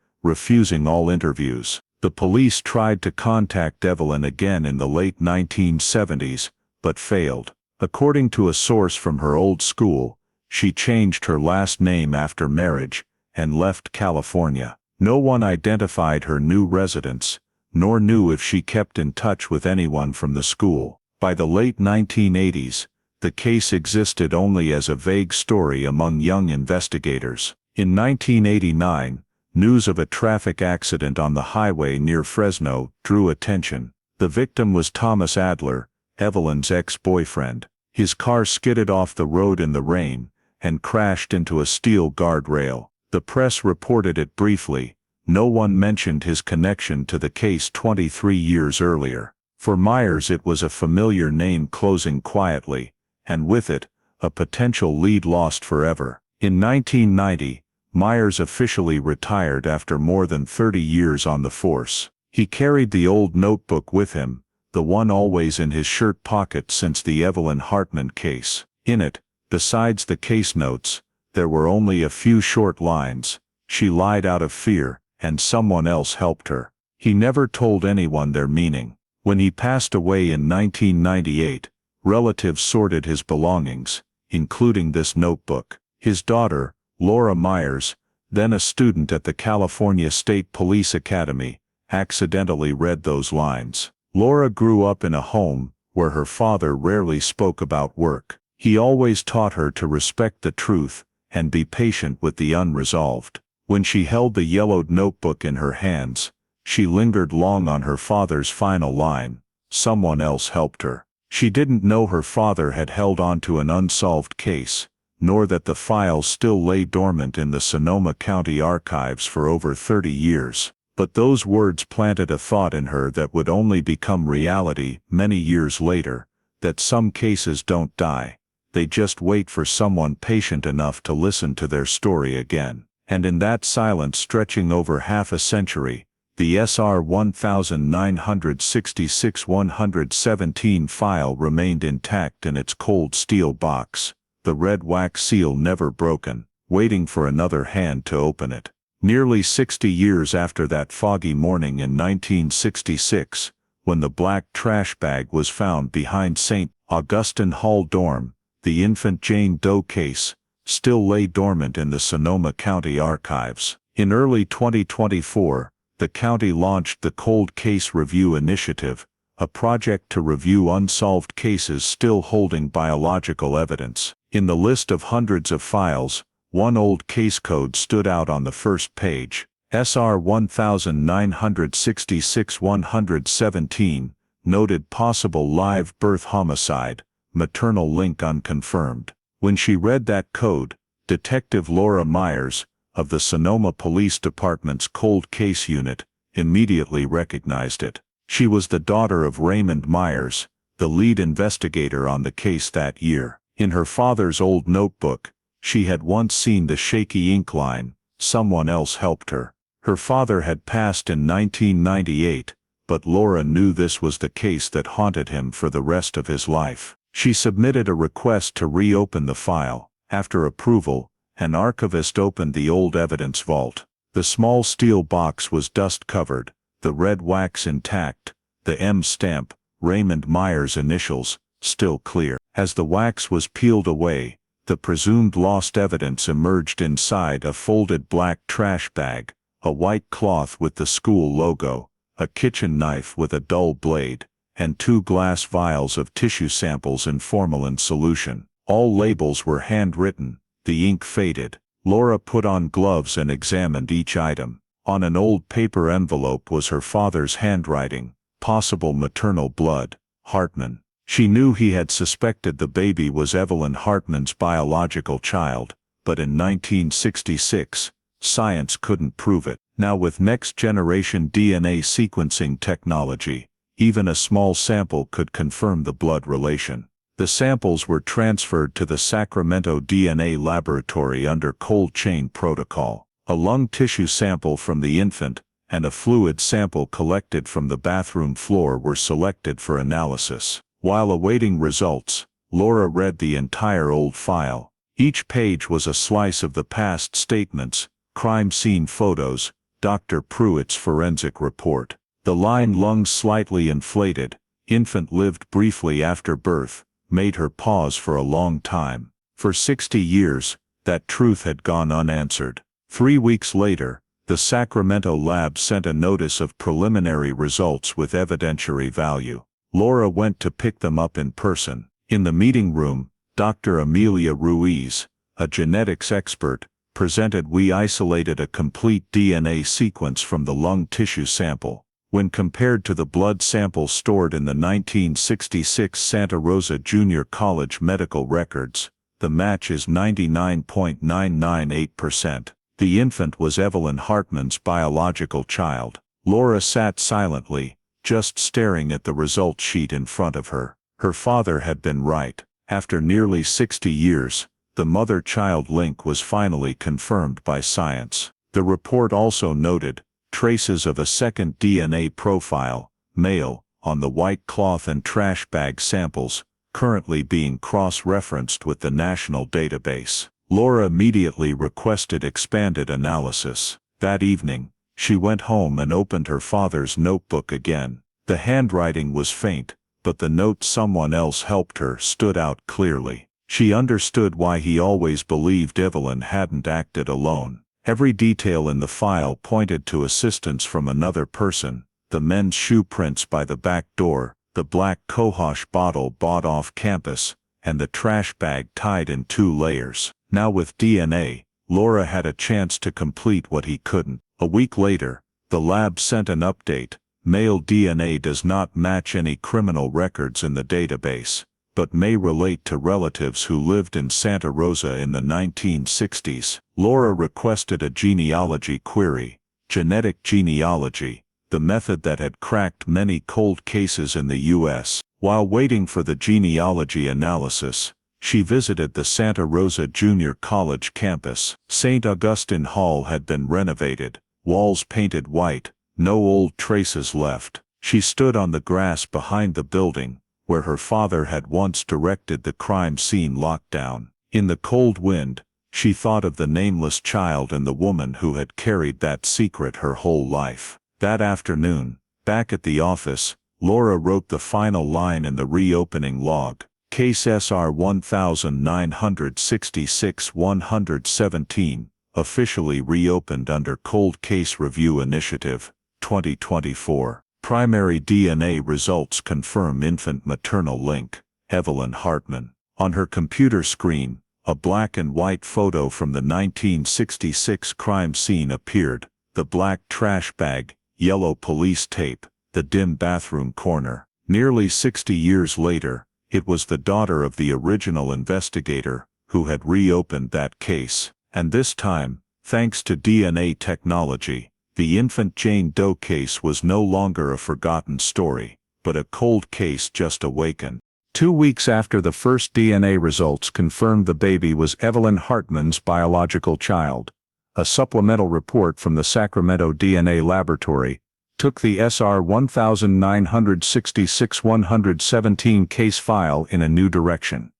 refusing all interviews. The police tried to contact Evelyn again in the late 1970s, but failed. According to a source from her old school, she changed her last name after marriage and left California. No one identified her new residence, nor knew if she kept in touch with anyone from the school. By the late 1980s, the case existed only as a vague story among young investigators. In 1989, news of a traffic accident on the highway near Fresno drew attention. The victim was Thomas Adler, Evelyn's ex-boyfriend. His car skidded off the road in the rain and crashed into a steel guardrail. The press reported it briefly. No one mentioned his connection to the case 23 years earlier. For Myers, it was a familiar name closing quietly, and with it, a potential lead lost forever. In 1990, Myers officially retired after more than 30 years on the force. He carried the old notebook with him, the one always in his shirt pocket since the Evelyn Hartman case. In it, besides the case notes, there were only a few short lines. She lied out of fear, and someone else helped her. He never told anyone their meaning. When he passed away in 1998, relatives sorted his belongings, including this notebook. His daughter, Laura Myers, then a student at the California State Police Academy, accidentally read those lines. Laura grew up in a home where her father rarely spoke about work. He always taught her to respect the truth and be patient with the unresolved. When she held the yellowed notebook in her hands, she lingered long on her father's final line, "Someone else helped her." She didn't know her father had held on to an unsolved case, nor that the file still lay dormant in the Sonoma County archives for over 30 years. But those words planted a thought in her that would only become reality many years later, that some cases don't die. They just wait for someone patient enough to listen to their story again. And in that silence stretching over half a century, the SR 1966-117 file remained intact in its cold steel box, the red wax seal never broken, waiting for another hand to open it. Nearly 60 years after that foggy morning in 1966, when the black trash bag was found behind St. Augustine Hall dorm, the infant Jane Doe case still lay dormant in the Sonoma County archives. In early 2024, the county launched the Cold Case Review Initiative, a project to review unsolved cases still holding biological evidence. In the list of hundreds of files, one old case code stood out on the first page. SR 1966-117, noted possible live birth homicide, maternal link unconfirmed. When she read that code, Detective Laura Myers, of the Sonoma Police Department's Cold Case Unit, immediately recognized it. She was the daughter of Raymond Myers, the lead investigator on the case that year. In her father's old notebook, she had once seen the shaky ink line, "Someone else helped her." Her father had passed in 1998, but Laura knew this was the case that haunted him for the rest of his life. She submitted a request to reopen the file. After approval, an archivist opened the old evidence vault. The small steel box was dust-covered, the red wax intact, the M stamp, Raymond Myers' initials, still clear. As the wax was peeled away, the presumed lost evidence emerged inside a folded black trash bag, a white cloth with the school logo, a kitchen knife with a dull blade, and 2 glass vials of tissue samples in formalin solution. All labels were handwritten, the ink faded. Laura put on gloves and examined each item. On an old paper envelope was her father's handwriting, possible maternal blood, Hartman. She knew he had suspected the baby was Evelyn Hartman's biological child, but in 1966, science couldn't prove it. Now with next-generation DNA sequencing technology, even a small sample could confirm the blood relation. The samples were transferred to the Sacramento DNA laboratory under cold chain protocol. A lung tissue sample from the infant and a fluid sample collected from the bathroom floor were selected for analysis. While awaiting results, Laura read the entire old file. Each page was a slice of the past statements, crime scene photos, Dr. Pruitt's forensic report. The line "lungs slightly inflated, infant lived briefly after birth," made her pause for a long time. For 60 years, that truth had gone unanswered. 3 weeks later, the Sacramento lab sent a notice of preliminary results with evidentiary value. Laura went to pick them up in person. In the meeting room, Dr. Amelia Ruiz, a genetics expert, presented. "We isolated a complete DNA sequence from the lung tissue sample. When compared to the blood sample stored in the 1966 Santa Rosa Junior College medical records, the match is 99.998%. The infant was Evelyn Hartman's biological child." Laura sat silently, just staring at the result sheet in front of her. Her father had been right. After nearly 60 years, the mother-child link was finally confirmed by science. The report also noted traces of a second DNA profile, male, on the white cloth and trash bag samples, currently being cross-referenced with the national database. Laura immediately requested expanded analysis. That evening, she went home and opened her father's notebook again. The handwriting was faint, but the note someone else helped her stood out clearly. She understood why he always believed Evelyn hadn't acted alone. Every detail in the file pointed to assistance from another person: the men's shoe prints by the back door, the black Cohosh bottle bought off campus, and the trash bag tied in 2 layers. Now with DNA, Laura had a chance to complete what he couldn't. A week later, the lab sent an update. Male DNA does not match any criminal records in the database, but may relate to relatives who lived in Santa Rosa in the 1960s. Laura requested a genealogy query. Genetic genealogy, the method that had cracked many cold cases in the U.S. While waiting for the genealogy analysis, she visited the Santa Rosa Junior College campus. St. Augustine Hall had been renovated, walls painted white, no old traces left. She stood on the grass behind the building, where her father had once directed the crime scene lockdown. In the cold wind, she thought of the nameless child and the woman who had carried that secret her whole life. That afternoon, back at the office, Laura wrote the final line in the reopening log. Case SR 1966-117, officially reopened under Cold Case Review Initiative, 2024. Primary DNA results confirm infant maternal link. Evelyn Hartman. On her computer screen, a black and white photo from the 1966 crime scene appeared: the black trash bag, yellow police tape, the dim bathroom corner. Nearly 60 years later, it was the daughter of the original investigator who had reopened that case. And this time, thanks to DNA technology, the infant Jane Doe case was no longer a forgotten story, but a cold case just awakened. 2 weeks after the first DNA results confirmed the baby was Evelyn Hartman's biological child, a supplemental report from the Sacramento DNA Laboratory took the SR 1966-117 case file in a new direction.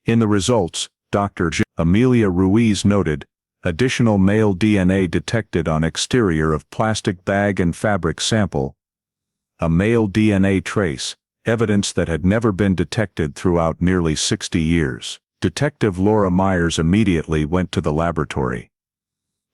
In the results, Dr. Amelia Ruiz noted, additional male DNA detected on exterior of plastic bag and fabric sample. A male DNA trace, evidence that had never been detected throughout nearly 60 years. Detective Laura Myers immediately went to the laboratory.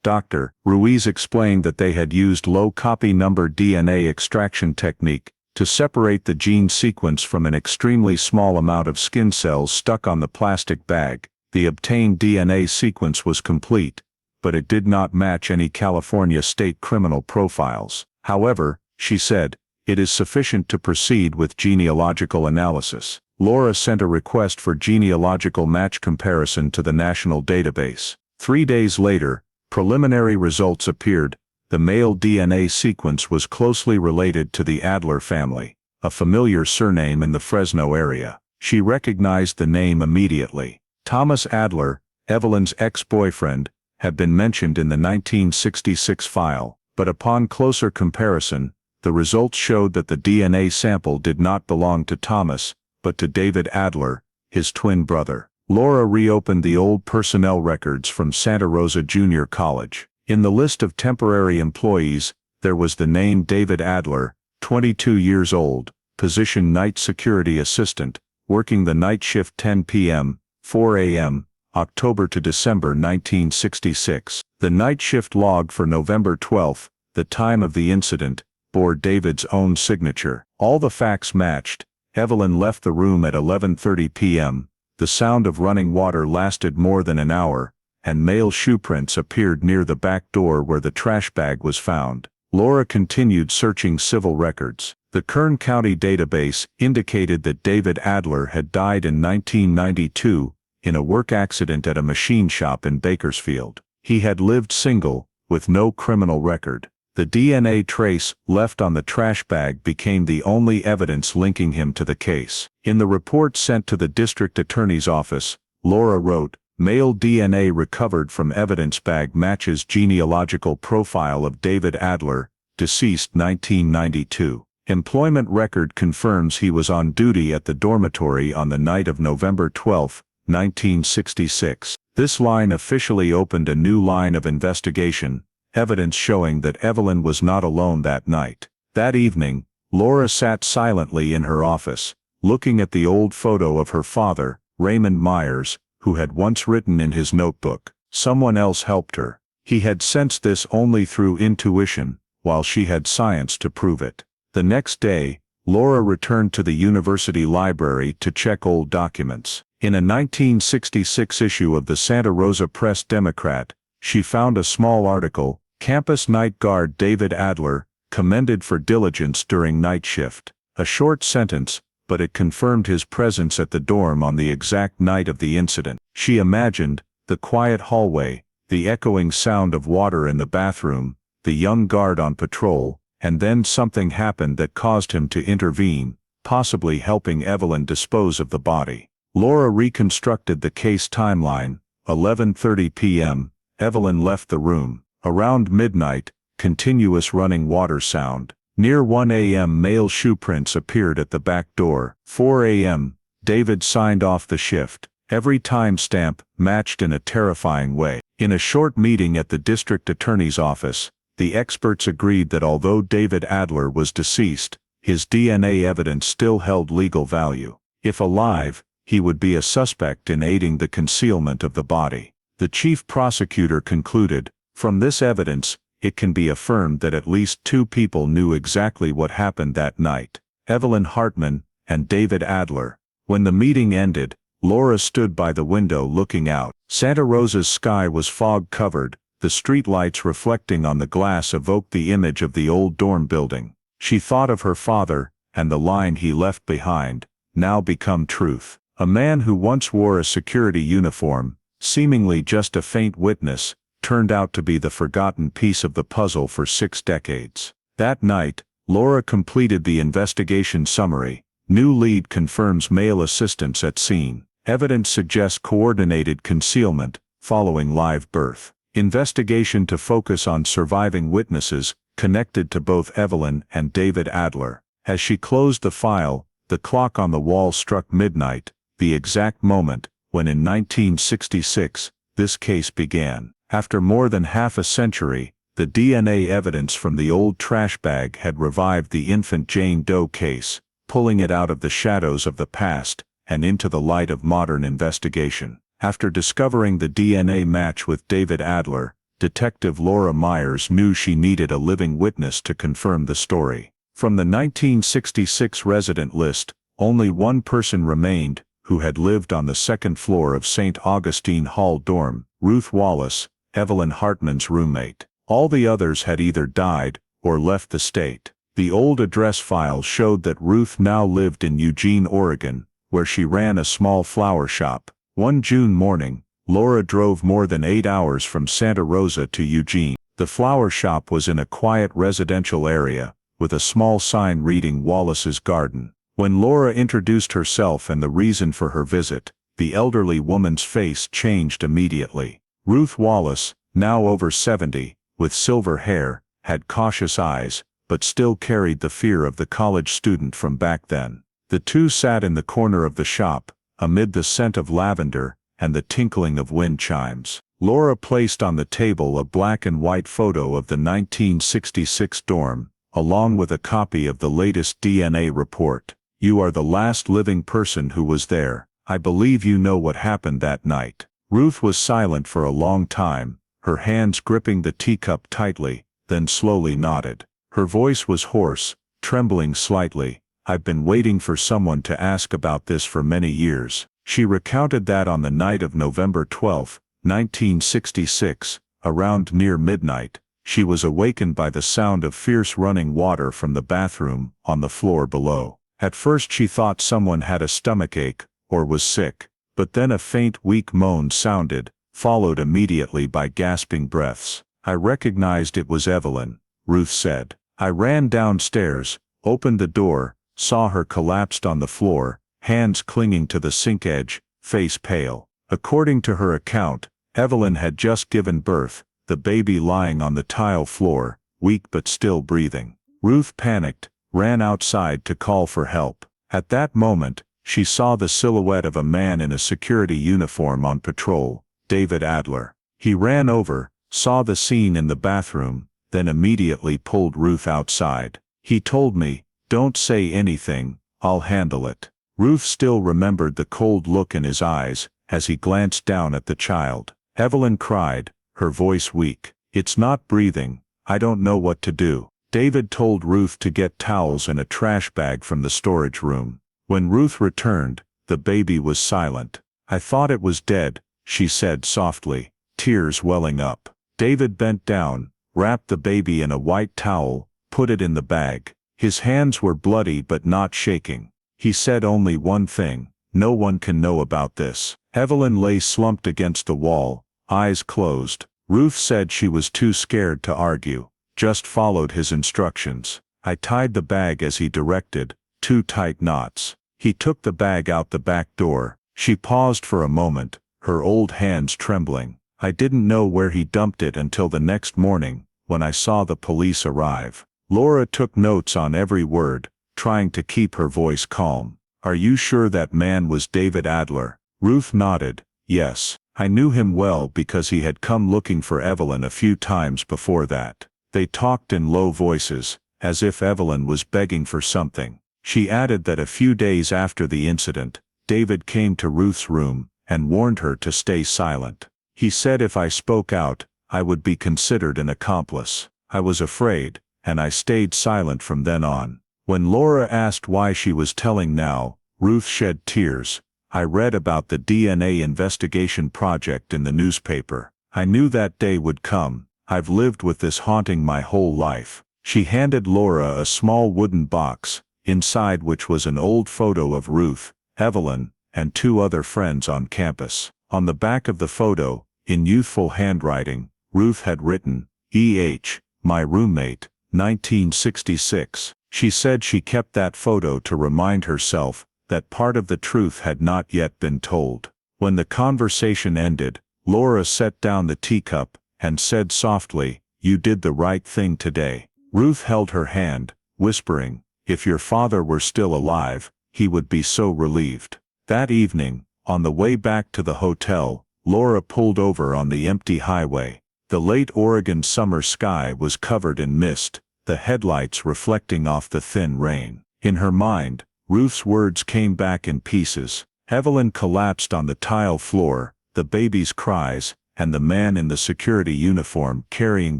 Dr. Ruiz explained that they had used low copy number DNA extraction technique to separate the gene sequence from an extremely small amount of skin cells stuck on the plastic bag. The obtained DNA sequence was complete, but it did not match any California state criminal profiles. However, she said, it is sufficient to proceed with genealogical analysis. Laura sent a request for genealogical match comparison to the national database. 3 days later, preliminary results appeared. The male DNA sequence was closely related to the Adler family, a familiar surname in the Fresno area. She recognized the name immediately. Thomas Adler, Evelyn's ex-boyfriend, had been mentioned in the 1966 file, but upon closer comparison, the results showed that the DNA sample did not belong to Thomas, but to David Adler, his twin brother. Laura reopened the old personnel records from Santa Rosa Junior College. In the list of temporary employees, there was the name David Adler, 22 years old, position night security assistant, working the night shift 10 p.m., 4 a.m., October to December 1966. The night shift log for November 12, the time of the incident, bore David's own signature. All the facts matched. Evelyn left the room at 11:30 p.m. The sound of running water lasted more than an hour, and male shoe prints appeared near the back door where the trash bag was found. Laura continued searching civil records. The Kern County database indicated that David Adler had died in 1992 in a work accident at a machine shop in Bakersfield. He had lived single, with no criminal record. The DNA trace left on the trash bag became the only evidence linking him to the case. In the report sent to the district attorney's office, Laura wrote, male DNA recovered from evidence bag matches genealogical profile of David Adler, deceased 1992. Employment record confirms he was on duty at the dormitory on the night of November 12, 1966. This line officially opened a new line of investigation, evidence showing that Evelyn was not alone that night. That evening, Laura sat silently in her office, looking at the old photo of her father, Raymond Myers, who had once written in his notebook, "Someone else helped her." He had sensed this only through intuition, while she had science to prove it. The next day, Laura returned to the university library to check old documents. In a 1966 issue of the Santa Rosa Press-Democrat, she found a small article, "Campus Night Guard David Adler, commended for diligence during night shift." A short sentence, but it confirmed his presence at the dorm on the exact night of the incident. She imagined the quiet hallway, the echoing sound of water in the bathroom, the young guard on patrol, and then something happened that caused him to intervene, possibly helping Evelyn dispose of the body. Laura reconstructed the case timeline. 11:30 p.m., Evelyn left the room. Around midnight, continuous running water sound. Near 1 a.m. male shoe prints appeared at the back door. 4 a.m., David signed off the shift. Every timestamp matched in a terrifying way. In a short meeting at the district attorney's office, the experts agreed that although David Adler was deceased, his DNA evidence still held legal value. If alive, he would be a suspect in aiding the concealment of the body. The chief prosecutor concluded, "From this evidence, it can be affirmed that at least two people knew exactly what happened that night, Evelyn Hartman and David Adler." When the meeting ended, Laura stood by the window looking out. Santa Rosa's sky was fog-covered, the streetlights reflecting on the glass evoked the image of the old dorm building. She thought of her father, and the line he left behind, now become truth. A man who once wore a security uniform, seemingly just a faint witness, turned out to be the forgotten piece of the puzzle for 6 decades. That night, Laura completed the investigation summary. New lead confirms male assistance at scene. Evidence suggests coordinated concealment, following live birth. Investigation to focus on surviving witnesses, connected to both Evelyn and David Adler. As she closed the file, the clock on the wall struck midnight, the exact moment when in 1966, this case began. After more than half a century, the DNA evidence from the old trash bag had revived the infant Jane Doe case, pulling it out of the shadows of the past and into the light of modern investigation. After discovering the DNA match with David Adler, Detective Laura Myers knew she needed a living witness to confirm the story. From the 1966 resident list, only one person remained, who had lived on the second floor of St. Augustine Hall dorm, Ruth Wallace, Evelyn Hartman's roommate. All the others had either died or left the state. The old address file showed that Ruth now lived in Eugene, Oregon, where she ran a small flower shop. One June morning, Laura drove more than 8 hours from Santa Rosa to Eugene. The flower shop was in a quiet residential area, with a small sign reading Wallace's Garden. When Laura introduced herself and the reason for her visit, the elderly woman's face changed immediately. Ruth Wallace, now over 70, with silver hair, had cautious eyes, but still carried the fear of the college student from back then. The two sat in the corner of the shop, amid the scent of lavender and the tinkling of wind chimes. Laura placed on the table a black and white photo of the 1966 dorm, along with a copy of the latest DNA report. "You are the last living person who was there. I believe you know what happened that night." Ruth was silent for a long time, her hands gripping the teacup tightly, then slowly nodded. Her voice was hoarse, trembling slightly. "I've been waiting for someone to ask about this for many years." She recounted that on the night of November 12, 1966, around near midnight, she was awakened by the sound of fierce running water from the bathroom on the floor below. At first she thought someone had a stomachache, or was sick, but then a faint weak moan sounded, followed immediately by gasping breaths. "I recognized it was Evelyn," Ruth said. "I ran downstairs, opened the door, saw her collapsed on the floor, hands clinging to the sink edge, face pale." According to her account, Evelyn had just given birth, the baby lying on the tile floor, weak but still breathing. Ruth panicked, ran outside to call for help. At that moment, she saw the silhouette of a man in a security uniform on patrol, David Adler. He ran over, saw the scene in the bathroom, then immediately pulled Ruth outside. He told me, "Don't say anything, I'll handle it." Ruth still remembered the cold look in his eyes as he glanced down at the child. Evelyn cried, her voice weak. "It's not breathing, I don't know what to do." David told Ruth to get towels and a trash bag from the storage room. When Ruth returned, the baby was silent. "I thought it was dead," she said softly, tears welling up. David bent down, wrapped the baby in a white towel, put it in the bag. His hands were bloody but not shaking. He said only one thing, "No one can know about this." Evelyn lay slumped against the wall, eyes closed. Ruth said she was too scared to argue, just followed his instructions. "I tied the bag as he directed, 2 tight knots. He took the bag out the back door." She paused for a moment, her old hands trembling. "I didn't know where he dumped it until the next morning, when I saw the police arrive." Laura took notes on every word, trying to keep her voice calm. "Are you sure that man was David Adler?" Ruth nodded. "Yes, I knew him well because he had come looking for Evelyn a few times before that." They talked in low voices, as if Evelyn was begging for something. She added that a few days after the incident, David came to Ruth's room and warned her to stay silent. "He said if I spoke out, I would be considered an accomplice. I was afraid, and I stayed silent from then on." When Laura asked why she was telling now, Ruth shed tears. "I read about the DNA investigation project in the newspaper. I knew that day would come. I've lived with this haunting my whole life." She handed Laura a small wooden box, inside which was an old photo of Ruth, Evelyn, and 2 other friends on campus. On the back of the photo, in youthful handwriting, Ruth had written, "E.H., my roommate, 1966. She said she kept that photo to remind herself that part of the truth had not yet been told. When the conversation ended, Laura set down the teacup and said softly, "You did the right thing today." Ruth held her hand, whispering, "If your father were still alive, he would be so relieved." That evening, on the way back to the hotel, Laura pulled over on the empty highway. The late Oregon summer sky was covered in mist, the headlights reflecting off the thin rain. In her mind, Ruth's words came back in pieces. Evelyn collapsed on the tile floor, the baby's cries, and the man in the security uniform carrying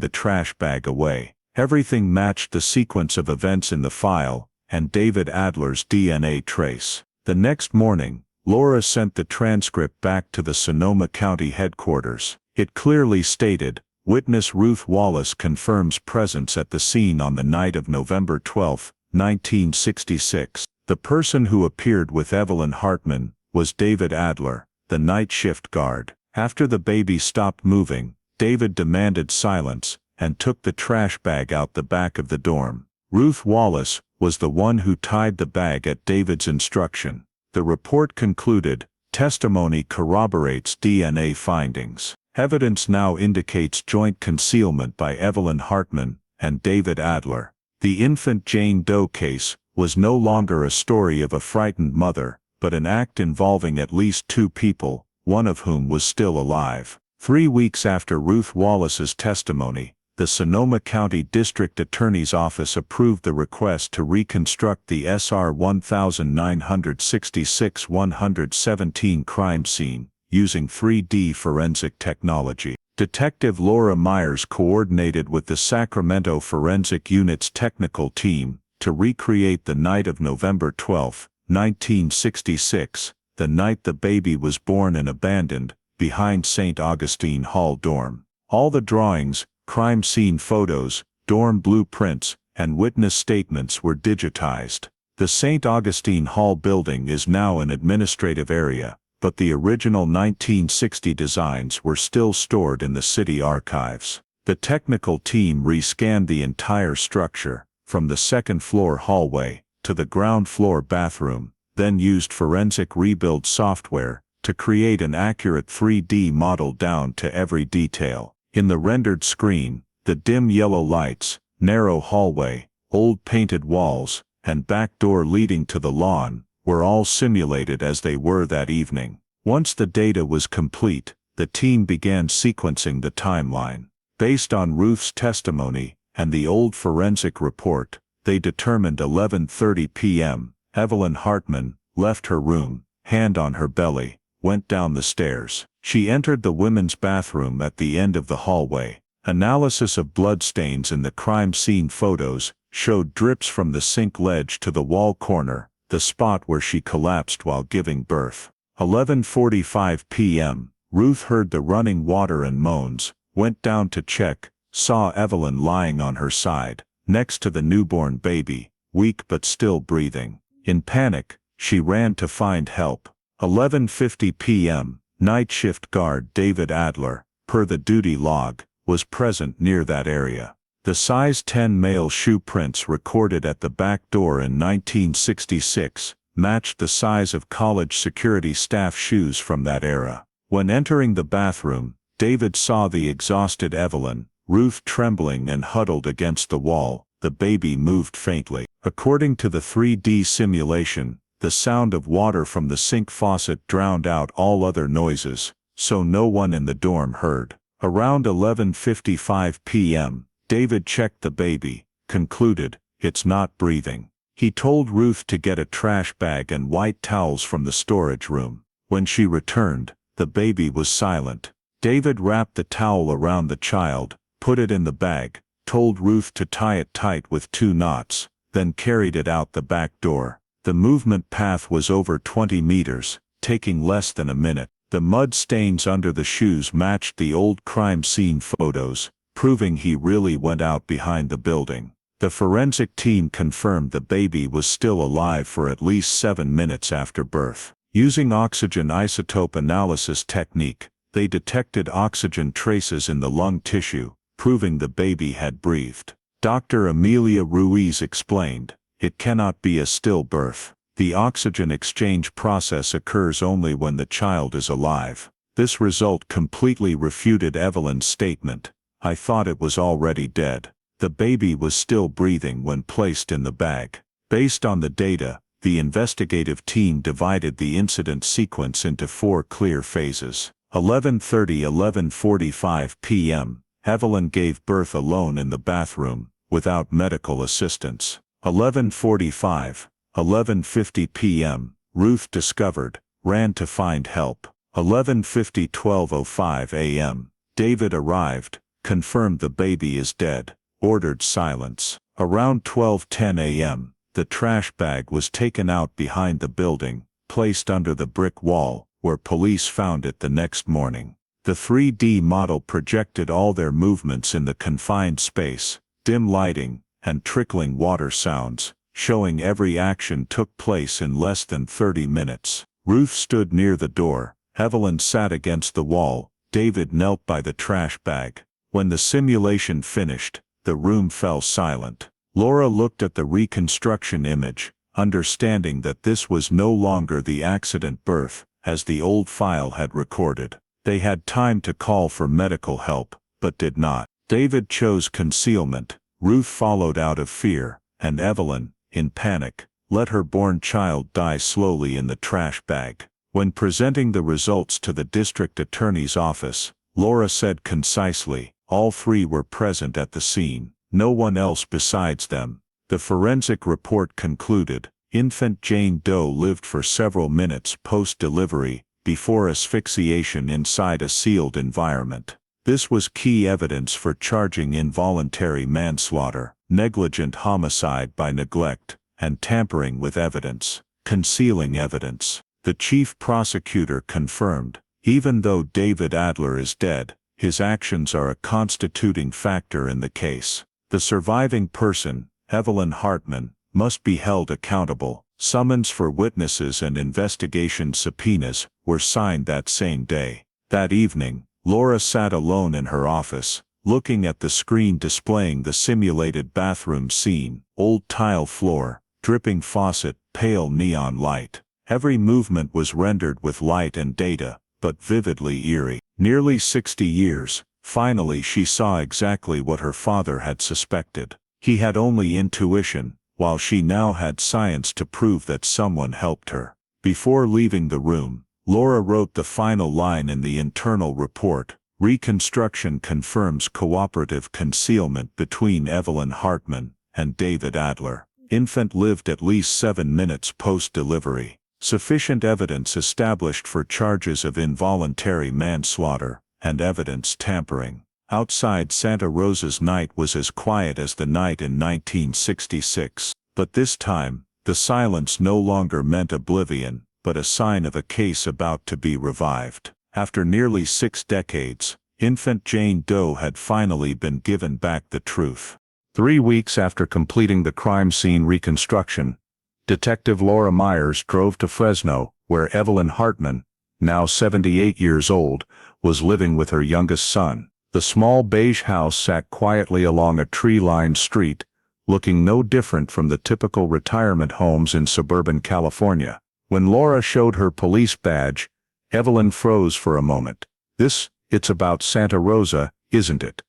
the trash bag away. Everything matched the sequence of events in the file, and David Adler's DNA trace. The next morning, Laura sent the transcript back to the Sonoma County headquarters. It clearly stated, "Witness Ruth Wallace confirms presence at the scene on the night of November 12, 1966. The person who appeared with Evelyn Hartman was David Adler, the night shift guard." After the baby stopped moving, David demanded silence and took the trash bag out the back of the dorm. Ruth Wallace was the one who tied the bag at David's instruction. The report concluded, "Testimony corroborates DNA findings. Evidence now indicates joint concealment by Evelyn Hartman and David Adler." The infant Jane Doe case was no longer a story of a frightened mother, but an act involving at least 2 people, one of whom was still alive. 3 weeks after Ruth Wallace's testimony, the Sonoma County District Attorney's Office approved the request to reconstruct the SR 1966-117 crime scene, using 3D forensic technology. Detective Laura Myers coordinated with the Sacramento Forensic Unit's technical team to recreate the night of November 12, 1966, the night the baby was born and abandoned, behind St. Augustine Hall dorm. All the drawings, crime scene photos, dorm blueprints, and witness statements were digitized. The St. Augustine Hall building is now an administrative area, but the original 1960 designs were still stored in the city archives. The technical team re-scanned the entire structure, from the second-floor hallway to the ground-floor bathroom, then used forensic rebuild software to create an accurate 3D model down to every detail. In the rendered screen, the dim yellow lights, narrow hallway, old painted walls, and back door leading to the lawn, were all simulated as they were that evening. Once the data was complete, the team began sequencing the timeline. Based on Ruth's testimony and the old forensic report, they determined 11:30 p.m. Evelyn Hartman left her room, hand on her belly, went down the stairs. She entered the women's bathroom at the end of the hallway. Analysis of bloodstains in the crime scene photos showed drips from the sink ledge to the wall corner, the spot where she collapsed while giving birth. 11:45 p.m. Ruth heard the running water and moans, went down to check, saw Evelyn lying on her side, next to the newborn baby, weak but still breathing. In panic, she ran to find help. 11:50 p.m. Night shift guard David Adler, per the duty log, was present near that area. The size 10 male shoe prints recorded at the back door in 1966 matched the size of college security staff shoes from that era. When entering the bathroom, David saw the exhausted Evelyn, Ruth trembling and huddled against the wall. The baby moved faintly. According to the 3D simulation, the sound of water from the sink faucet drowned out all other noises, so no one in the dorm heard. Around 11:55 p.m., David checked the baby, concluded, "It's not breathing." He told Ruth to get a trash bag and white towels from the storage room. When she returned, the baby was silent. David wrapped the towel around the child, put it in the bag, told Ruth to tie it tight with 2 knots, then carried it out the back door. The movement path was over 20 meters, taking less than a minute. The mud stains under the shoes matched the old crime scene photos, proving he really went out behind the building. The forensic team confirmed the baby was still alive for at least 7 minutes after birth. Using oxygen isotope analysis technique, they detected oxygen traces in the lung tissue, proving the baby had breathed. Dr. Amelia Ruiz explained, "It cannot be a stillbirth. The oxygen exchange process occurs only when the child is alive." This result completely refuted Evelyn's statement, "I thought it was already dead." The baby was still breathing when placed in the bag. Based on the data, the investigative team divided the incident sequence into 4 clear phases. 11:45 p.m. Evelyn gave birth alone in the bathroom, without medical assistance. 11:50 p.m. Ruth discovered, ran to find help. 12:05 a.m. David arrived, confirmed the baby is dead, ordered silence. Around 12:10 a.m., the trash bag was taken out behind the building, placed under the brick wall, where police found it the next morning. The 3D model projected all their movements in the confined space, dim lighting, and trickling water sounds, showing every action took place in less than 30 minutes. Ruth stood near the door, Evelyn sat against the wall, David knelt by the trash bag. When the simulation finished, the room fell silent. Laura looked at the reconstruction image, understanding that this was no longer the accident birth, as the old file had recorded. They had time to call for medical help, but did not. David chose concealment, Ruth followed out of fear, and Evelyn, in panic, let her born child die slowly in the trash bag. When presenting the results to the district attorney's office, Laura said concisely, all 3 were present at the scene, no one else besides them. The forensic report concluded, infant Jane Doe lived for several minutes post-delivery, before asphyxiation inside a sealed environment. This was key evidence for charging involuntary manslaughter, negligent homicide by neglect, and tampering with evidence, concealing evidence. The chief prosecutor confirmed, even though David Adler is dead, his actions are a constituting factor in the case. The surviving person, Evelyn Hartman, must be held accountable. Summons for witnesses and investigation subpoenas were signed that same day. That evening, Laura sat alone in her office, looking at the screen displaying the simulated bathroom scene, old tile floor, dripping faucet, pale neon light. Every movement was rendered with light and data, but vividly eerie. Nearly 60 years, finally she saw exactly what her father had suspected. He had only intuition, while she now had science to prove that someone helped her. Before leaving the room, Laura wrote the final line in the internal report. Reconstruction confirms cooperative concealment between Evelyn Hartman and David Adler. Infant lived at least 7 minutes post-delivery. Sufficient evidence established for charges of involuntary manslaughter and evidence tampering. Outside Santa Rosa's night was as quiet as the night in 1966. But this time, the silence no longer meant oblivion, but a sign of a case about to be revived. After nearly 6 decades, infant Jane Doe had finally been given back the truth. 3 weeks after completing the crime scene reconstruction, Detective Laura Myers drove to Fresno, where Evelyn Hartman, now 78 years old, was living with her youngest son. The small beige house sat quietly along a tree-lined street, looking no different from the typical retirement homes in suburban California. When Laura showed her police badge, Evelyn froze for a moment. It's about Santa Rosa, isn't it?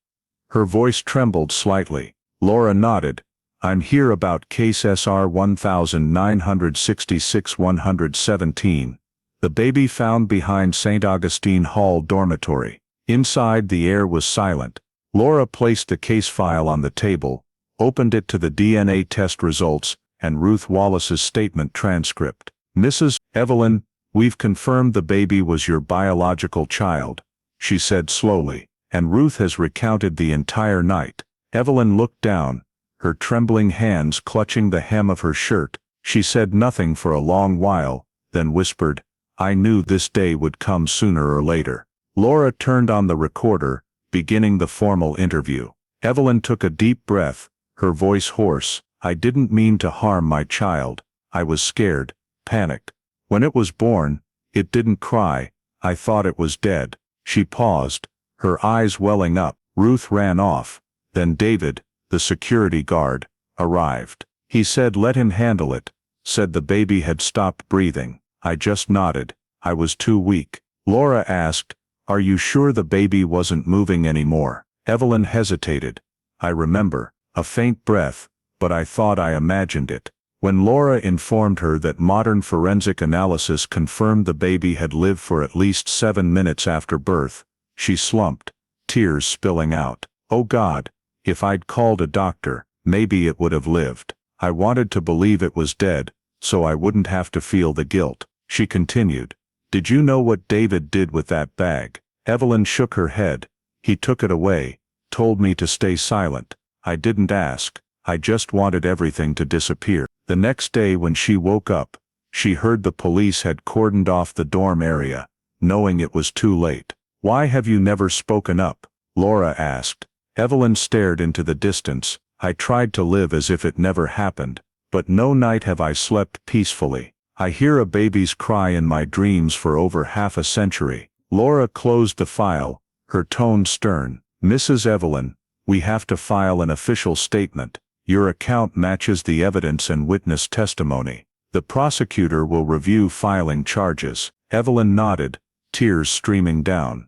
Her voice trembled slightly. Laura nodded. I'm here about case SR 1966-117, the baby found behind St. Augustine Hall dormitory. Inside, the air was silent. Laura placed the case file on the table, opened it to the DNA test results and Ruth Wallace's statement transcript. Mrs. Evelyn, we've confirmed the baby was your biological child, she said slowly, and Ruth has recounted the entire night. Evelyn looked down, her trembling hands clutching the hem of her shirt. She said nothing for a long while, then whispered, I knew this day would come sooner or later. Laura turned on the recorder, beginning the formal interview. Evelyn took a deep breath, her voice hoarse. I didn't mean to harm my child. I was scared, panicked. When it was born, it didn't cry. I thought it was dead. She paused, her eyes welling up. Ruth ran off. Then David, the security guard, arrived. He said let him handle it, said the baby had stopped breathing. I just nodded. I was too weak. Laura asked, are you sure the baby wasn't moving anymore? Evelyn hesitated. I remember, a faint breath, but I thought I imagined it. When Laura informed her that modern forensic analysis confirmed the baby had lived for at least 7 minutes after birth, she slumped, tears spilling out. Oh God, if I'd called a doctor, maybe it would have lived. I wanted to believe it was dead, so I wouldn't have to feel the guilt. She continued, did you know what David did with that bag? Evelyn shook her head. He took it away, told me to stay silent. I didn't ask. I just wanted everything to disappear. The next day when she woke up, she heard the police had cordoned off the dorm area, knowing it was too late. Why have you never spoken up? Laura asked. Evelyn stared into the distance. I tried to live as if it never happened, but no night have I slept peacefully. I hear a baby's cry in my dreams for over half a century. Laura closed the file, her tone stern. Mrs. Evelyn, we have to file an official statement. Your account matches the evidence and witness testimony. The prosecutor will review filing charges. Evelyn nodded, tears streaming down.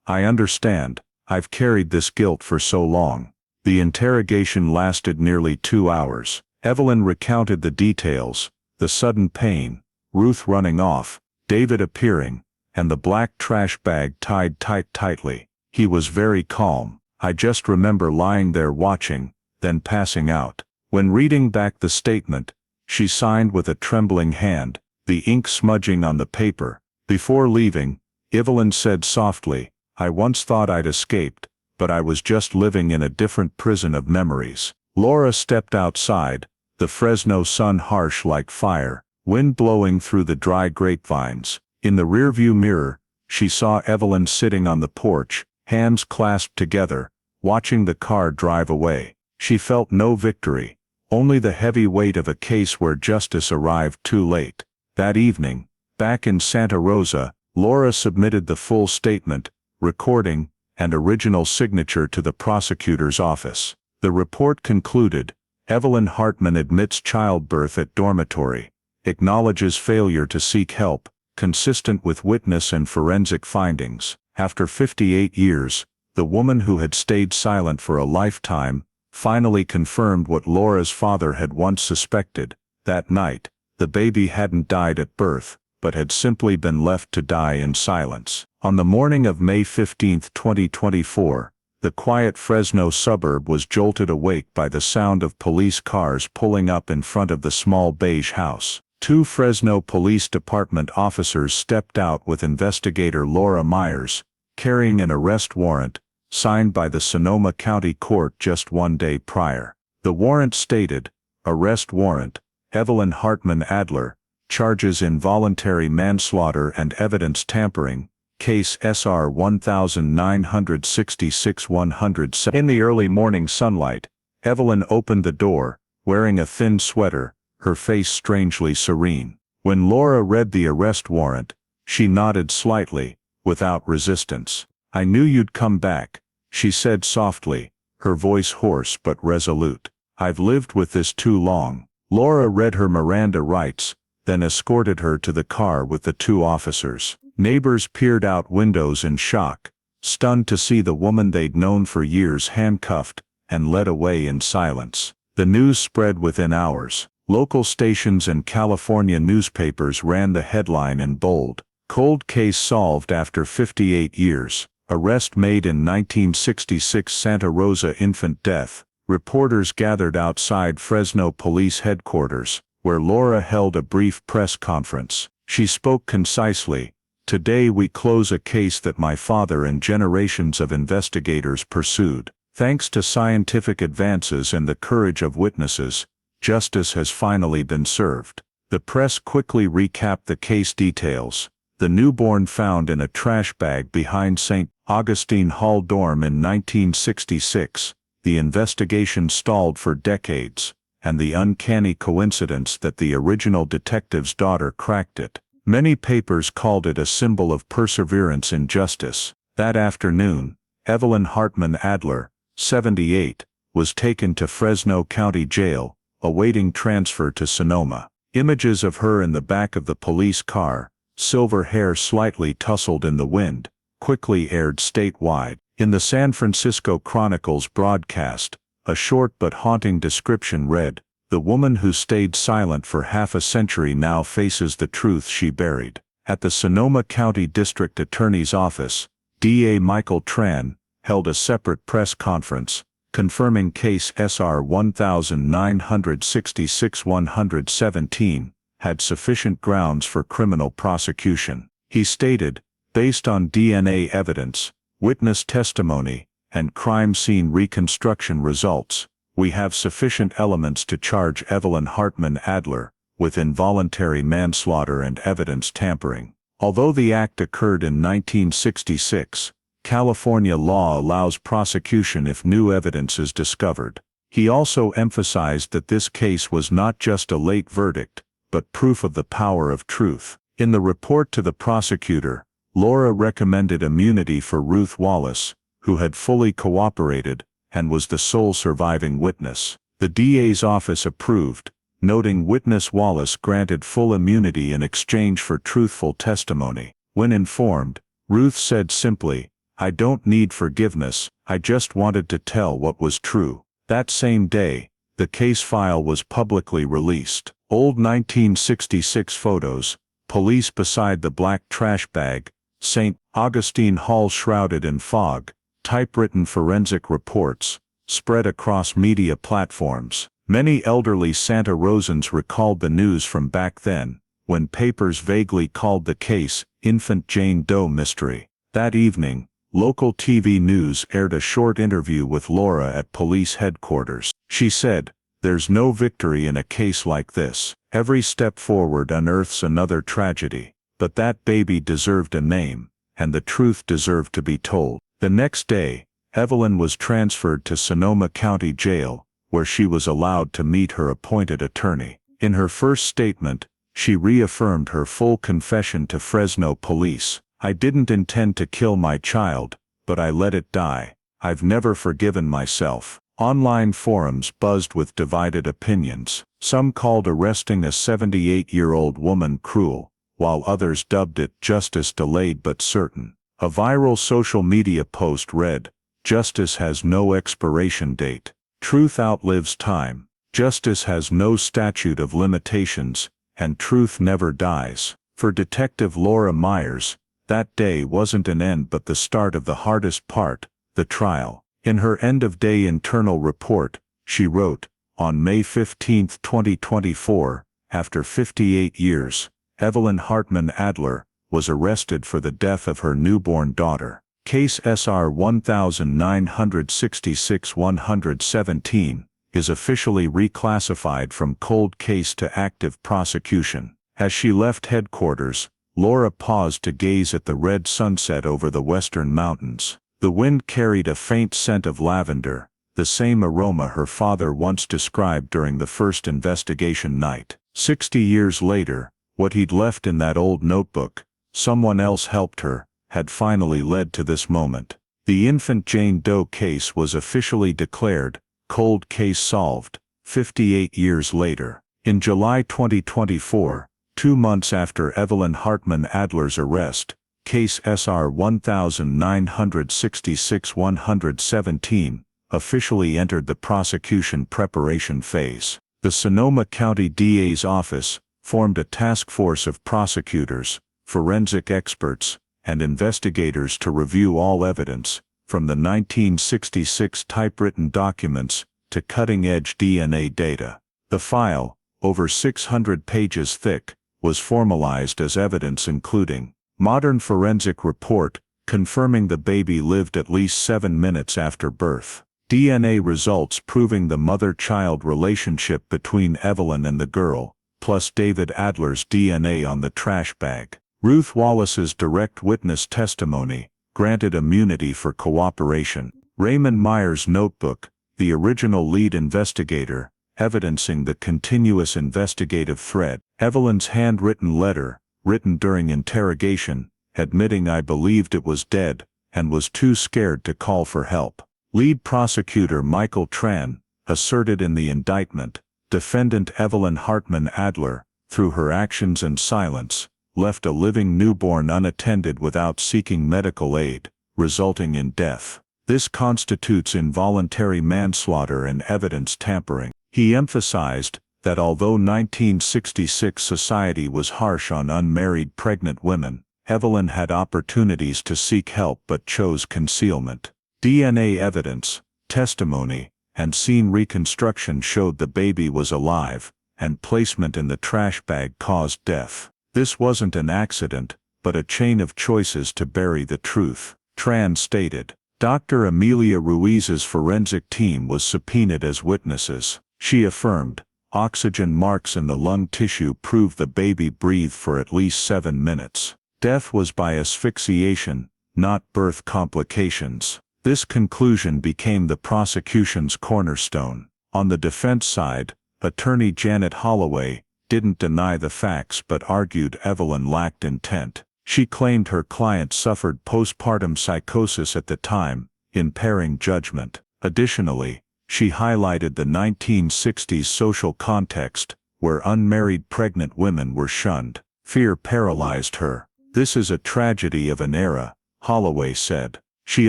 I understand. I've carried this guilt for so long. The interrogation lasted nearly 2 hours. Evelyn recounted the details, the sudden pain, Ruth running off, David appearing, and the black trash bag tied tightly. He was very calm. I just remember lying there watching, then passing out. When reading back the statement, she signed with a trembling hand, the ink smudging on the paper. Before leaving, Evelyn said softly, I once thought I'd escaped, but I was just living in a different prison of memories. Laura stepped outside, the Fresno sun harsh like fire, wind blowing through the dry grapevines. In the rearview mirror, she saw Evelyn sitting on the porch, hands clasped together, watching the car drive away. She felt no victory, only the heavy weight of a case where justice arrived too late. That evening, back in Santa Rosa, Laura submitted the full statement, recording, and original signature to the prosecutor's office. The report concluded, Evelyn Hartman admits childbirth at dormitory, acknowledges failure to seek help, consistent with witness and forensic findings. After 58 years, the woman who had stayed silent for a lifetime finally confirmed what Laura's father had once suspected. That night, the baby hadn't died at birth, but had simply been left to die in silence. On the morning of May 15, 2024, the quiet Fresno suburb was jolted awake by the sound of police cars pulling up in front of the small beige house. Two Fresno Police Department officers stepped out with investigator Laura Myers, carrying an arrest warrant, signed by the Sonoma County Court just 1 day prior. The warrant stated, "Arrest warrant, Evelyn Hartman Adler, charges involuntary manslaughter and evidence tampering, case SR 1966-107." In the early morning sunlight, Evelyn opened the door, wearing a thin sweater, her face strangely serene. When Laura read the arrest warrant, she nodded slightly, without resistance. "I knew you'd come back," she said softly, her voice hoarse but resolute. "I've lived with this too long." Laura read her Miranda rights, then escorted her to the car with the two officers. Neighbors peered out windows in shock, stunned to see the woman they'd known for years handcuffed and led away in silence. The news spread within hours. Local stations and California newspapers ran the headline in bold, "Cold case solved after 58 years. Arrest made in 1966 Santa Rosa infant death." Reporters gathered outside Fresno Police Headquarters, where Laura held a brief press conference. She spoke concisely, "Today we close a case that my father and generations of investigators pursued. Thanks to scientific advances and the courage of witnesses, justice has finally been served." The press quickly recapped the case details. The newborn found in a trash bag behind St. Augustine Hall dorm in 1966, the investigation stalled for decades, and the uncanny coincidence that the original detective's daughter cracked it. Many papers called it a symbol of perseverance in justice. That afternoon, Evelyn Hartman Adler, 78, was taken to Fresno County Jail, awaiting transfer to Sonoma. Images of her in the back of the police car, silver hair slightly tousled in the wind, quickly aired statewide. In the San Francisco Chronicle's broadcast, a short but haunting description read, "The woman who stayed silent for half a century now faces the truth she buried." At the Sonoma County District Attorney's Office, DA Michael Tran held a separate press conference, confirming case SR 1966-117 had sufficient grounds for criminal prosecution. He stated, "Based on DNA evidence, witness testimony, and crime scene reconstruction results, we have sufficient elements to charge Evelyn Hartman Adler with involuntary manslaughter and evidence tampering." Although the act occurred in 1966, California law allows prosecution if new evidence is discovered. He also emphasized that this case was not just a late verdict, but proof of the power of truth. In the report to the prosecutor, Laura recommended immunity for Ruth Wallace, who had fully cooperated and was the sole surviving witness. The DA's office approved, noting witness Wallace granted full immunity in exchange for truthful testimony. When informed, Ruth said simply, "I don't need forgiveness, I just wanted to tell what was true." That same day, the case file was publicly released. Old 1966 photos, police beside the black trash bag, St. Augustine Hall shrouded in fog, typewritten forensic reports, spread across media platforms. Many elderly Santa Rosans recalled the news from back then, when papers vaguely called the case Infant Jane Doe Mystery. That evening, local TV news aired a short interview with Laura at police headquarters. She said, "There's no victory in a case like this. Every step forward unearths another tragedy. But that baby deserved a name, and the truth deserved to be told." The next day, Evelyn was transferred to Sonoma County Jail, where she was allowed to meet her appointed attorney. In her first statement, she reaffirmed her full confession to Fresno police. "I didn't intend to kill my child, but I let it die. I've never forgiven myself." Online forums buzzed with divided opinions. Some called arresting a 78-year-old woman cruel, while others dubbed it justice delayed but certain. A viral social media post read, "Justice has no expiration date." Truth outlives time. Justice has no statute of limitations, and truth never dies. For Detective Laura Myers, that day wasn't an end but the start of the hardest part, the trial. In her end-of-day internal report, she wrote, "On May 15, 2024, after 58 years, Evelyn Hartman Adler was arrested for the death of her newborn daughter. Case SR 1966-117 is officially reclassified from cold case to active prosecution." As she left headquarters, Laura paused to gaze at the red sunset over the western mountains. The wind carried a faint scent of lavender, the same aroma her father once described during the first investigation night. 60 years later, what he'd left in that old notebook, "Someone else helped her," had finally led to this moment. The infant Jane Doe case was officially declared cold case solved, 58 years later. In July 2024, 2 months after Evelyn Hartman Adler's arrest, Case SR 1966-117 officially entered the prosecution preparation phase. The Sonoma County DA's office formed a task force of prosecutors, forensic experts, and investigators to review all evidence, from the 1966 typewritten documents to cutting-edge DNA data. The file, over 600 pages thick, was formalized as evidence including modern forensic report confirming the baby lived at least 7 minutes after birth, DNA results proving the mother-child relationship between Evelyn and the girl, plus David Adler's DNA on the trash bag. Ruth Wallace's direct witness testimony, granted immunity for cooperation. Raymond Myers' notebook, the original lead investigator, evidencing the continuous investigative thread. Evelyn's handwritten letter, written during interrogation, admitting "I believed it was dead," and was too scared to call for help. Lead prosecutor Michael Tran asserted in the indictment, defendant Evelyn Hartman Adler, through her actions and silence, left a living newborn unattended without seeking medical aid, resulting in death. This constitutes involuntary manslaughter and evidence tampering. He emphasized that although 1966 society was harsh on unmarried pregnant women, Evelyn had opportunities to seek help but chose concealment. DNA evidence, testimony, and scene reconstruction showed the baby was alive, and placement in the trash bag caused death. This wasn't an accident, but a chain of choices to bury the truth. Tran stated. Dr. Amelia Ruiz's forensic team was subpoenaed as witnesses. She affirmed, oxygen marks in the lung tissue proved the baby breathed for at least 7 minutes. Death was by asphyxiation, not birth complications. This conclusion became the prosecution's cornerstone. On the defense side, attorney Janet Holloway didn't deny the facts but argued Evelyn lacked intent. She claimed her client suffered postpartum psychosis at the time, impairing judgment. Additionally, she highlighted the 1960s social context, where unmarried pregnant women were shunned. Fear paralyzed her. "This is a tragedy of an era," Holloway said. She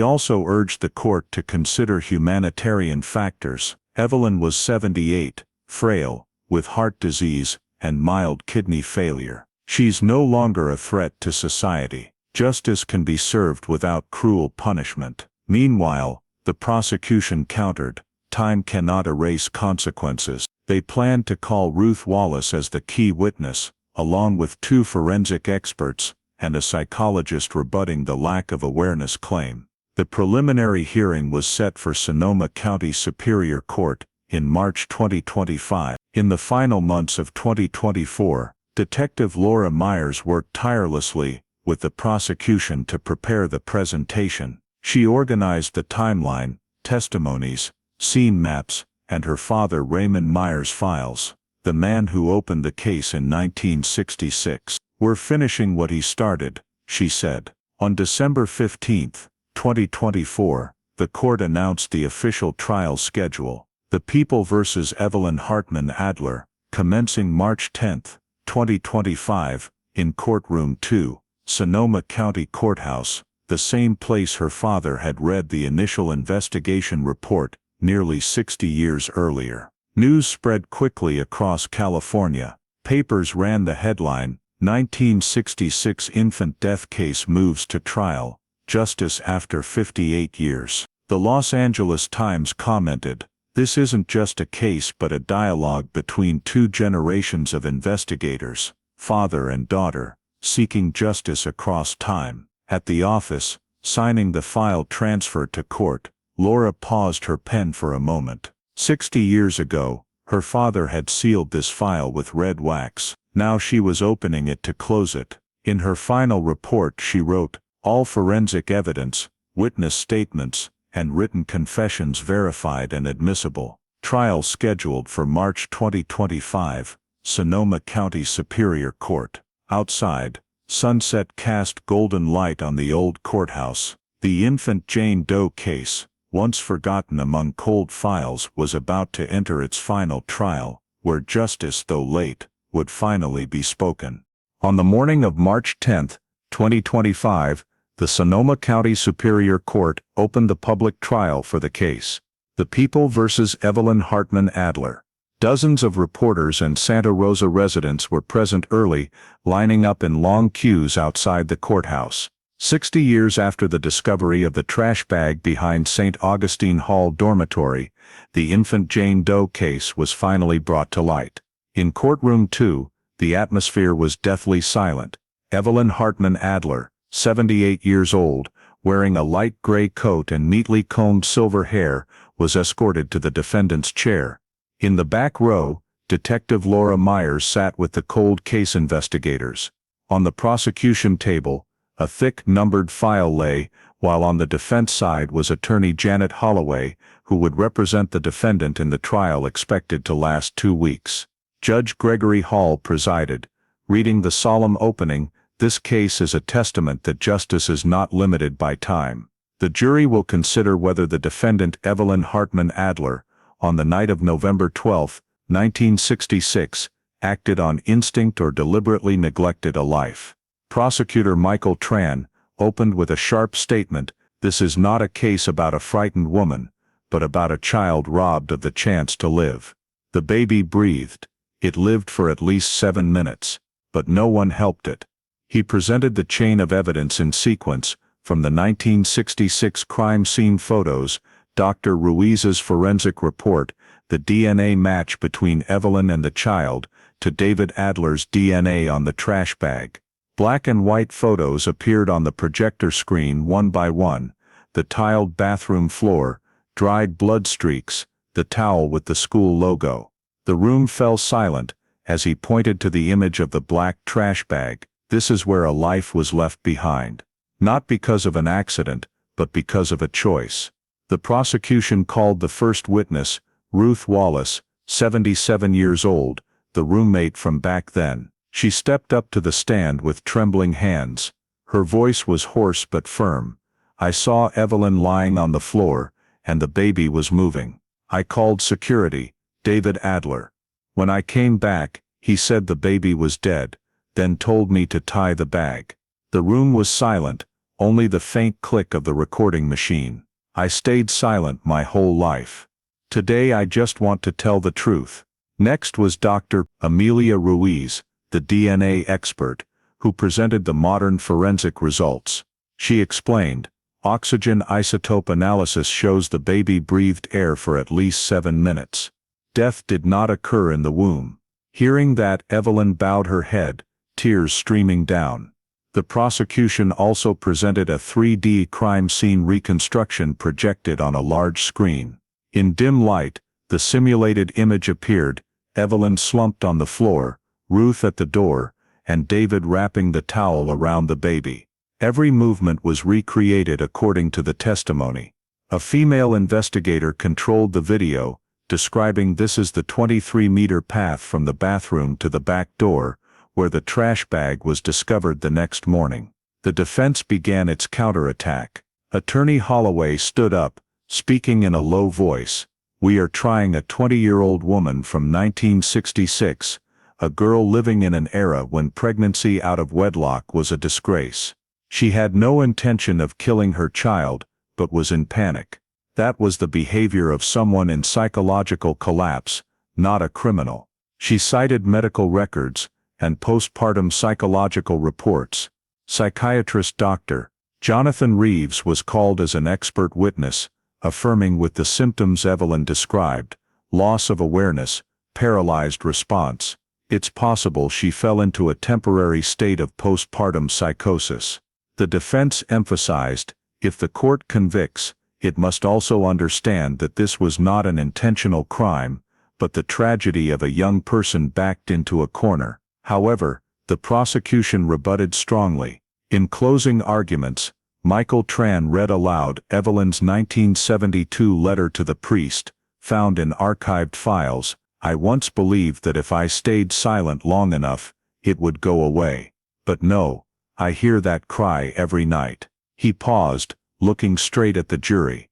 also urged the court to consider humanitarian factors. Evelyn was 78, frail, with heart disease, and mild kidney failure. She's no longer a threat to society. Justice can be served without cruel punishment. Meanwhile, the prosecution countered, time cannot erase consequences. They planned to call Ruth Wallace as the key witness, along with 2 forensic experts, and a psychologist rebutting the lack of awareness claim. The preliminary hearing was set for Sonoma County Superior Court in March 2025. In the final months of 2024, Detective Laura Myers worked tirelessly with the prosecution to prepare the presentation. She organized the timeline, testimonies, scene maps, and her father Raymond Myers' files, the man who opened the case in 1966. "We're finishing what he started," she said. On December 15, 2024, the court announced the official trial schedule. The People vs. Evelyn Hartman Adler, commencing March 10, 2025, in Courtroom 2, Sonoma County Courthouse, the same place her father had read the initial investigation report, nearly 60 years earlier. News spread quickly across California. Papers ran the headline, "1966 Infant Death Case Moves to Trial, Justice After 58 Years." The Los Angeles Times commented, "This isn't just a case but a dialogue between two generations of investigators, father and daughter, seeking justice across time." At the office, signing the file transfer to court, Laura paused her pen for a moment. 60 years ago, her father had sealed this file with red wax. Now she was opening it to close it. In her final report she wrote, "All forensic evidence, witness statements, and written confessions verified and admissible. Trial scheduled for March 2025, Sonoma County Superior Court." Outside, sunset cast golden light on the old courthouse. The infant Jane Doe case, once forgotten among cold files, was about to enter its final trial, where justice, though late, would finally be spoken. On the morning of March 10, 2025, the Sonoma County Superior Court opened the public trial for the case. The People versus Evelyn Hartman Adler. Dozens of reporters and Santa Rosa residents were present early, lining up in long queues outside the courthouse. 60 years after the discovery of the trash bag behind St. Augustine Hall dormitory, the infant Jane Doe case was finally brought to light. In courtroom 2, the atmosphere was deathly silent. Evelyn Hartman Adler, 78 years old, wearing a light gray coat and neatly combed silver hair, was escorted to the defendant's chair. In the back row, Detective Laura Myers sat with the cold case investigators. On the prosecution table, a thick numbered file lay, while on the defense side was attorney Janet Holloway, who would represent the defendant in the trial expected to last 2 weeks. Judge Gregory Hall presided, reading the solemn opening, "This case is a testament that justice is not limited by time. The jury will consider whether the defendant Evelyn Hartman Adler, on the night of November 12, 1966, acted on instinct or deliberately neglected a life." Prosecutor Michael Tran opened with a sharp statement, "This is not a case about a frightened woman, but about a child robbed of the chance to live. The baby breathed. It lived for at least 7 minutes, but no one helped it." He presented the chain of evidence in sequence, from the 1966 crime scene photos, Dr. Ruiz's forensic report, the DNA match between Evelyn and the child, to David Adler's DNA on the trash bag. Black and white photos appeared on the projector screen one by one: the tiled bathroom floor, dried blood streaks, the towel with the school logo. The room fell silent as he pointed to the image of the black trash bag. "This is where a life was left behind. Not because of an accident, but because of a choice." The prosecution called the first witness, Ruth Wallace, 77 years old, the roommate from back then. She stepped up to the stand with trembling hands. Her voice was hoarse but firm. "I saw Evelyn lying on the floor, and the baby was moving. I called security, David Adler. When I came back, he said the baby was dead, then told me to tie the bag." The room was silent, only the faint click of the recording machine. "I stayed silent my whole life. Today I just want to tell the truth." Next was Dr. Amelia Ruiz, the DNA expert, who presented the modern forensic results. She explained, "Oxygen isotope analysis shows the baby breathed air for at least 7 minutes. Death did not occur in the womb." Hearing that, Evelyn bowed her head, tears streaming down. The prosecution also presented a 3D crime scene reconstruction projected on a large screen. In dim light, the simulated image appeared: Evelyn slumped on the floor, Ruth at the door, and David wrapping the towel around the baby. Every movement was recreated according to the testimony. A female investigator controlled the video, describing this as the 23-meter path from the bathroom to the back door, where the trash bag was discovered the next morning. The defense began its counterattack. Attorney Holloway stood up, speaking in a low voice. "We are trying a 20-year-old woman from 1966, a girl living in an era when pregnancy out of wedlock was a disgrace. She had no intention of killing her child, but was in panic. That was the behavior of someone in psychological collapse, not a criminal. She cited medical records and postpartum psychological reports. Psychiatrist Dr. Jonathan Reeves was called as an expert witness, affirming with the symptoms Evelyn described: loss of awareness, paralyzed response. It's possible she fell into a temporary state of postpartum psychosis. The defense emphasized, if the court convicts, it must also understand that this was not an intentional crime, but the tragedy of a young person backed into a corner. However, the prosecution rebutted strongly. In closing arguments, Michael Tran read aloud Evelyn's 1972 letter to the priest, found in archived files. I once believed that if I stayed silent long enough, it would go away. But no, I hear that cry every night. He paused, looking straight at the jury.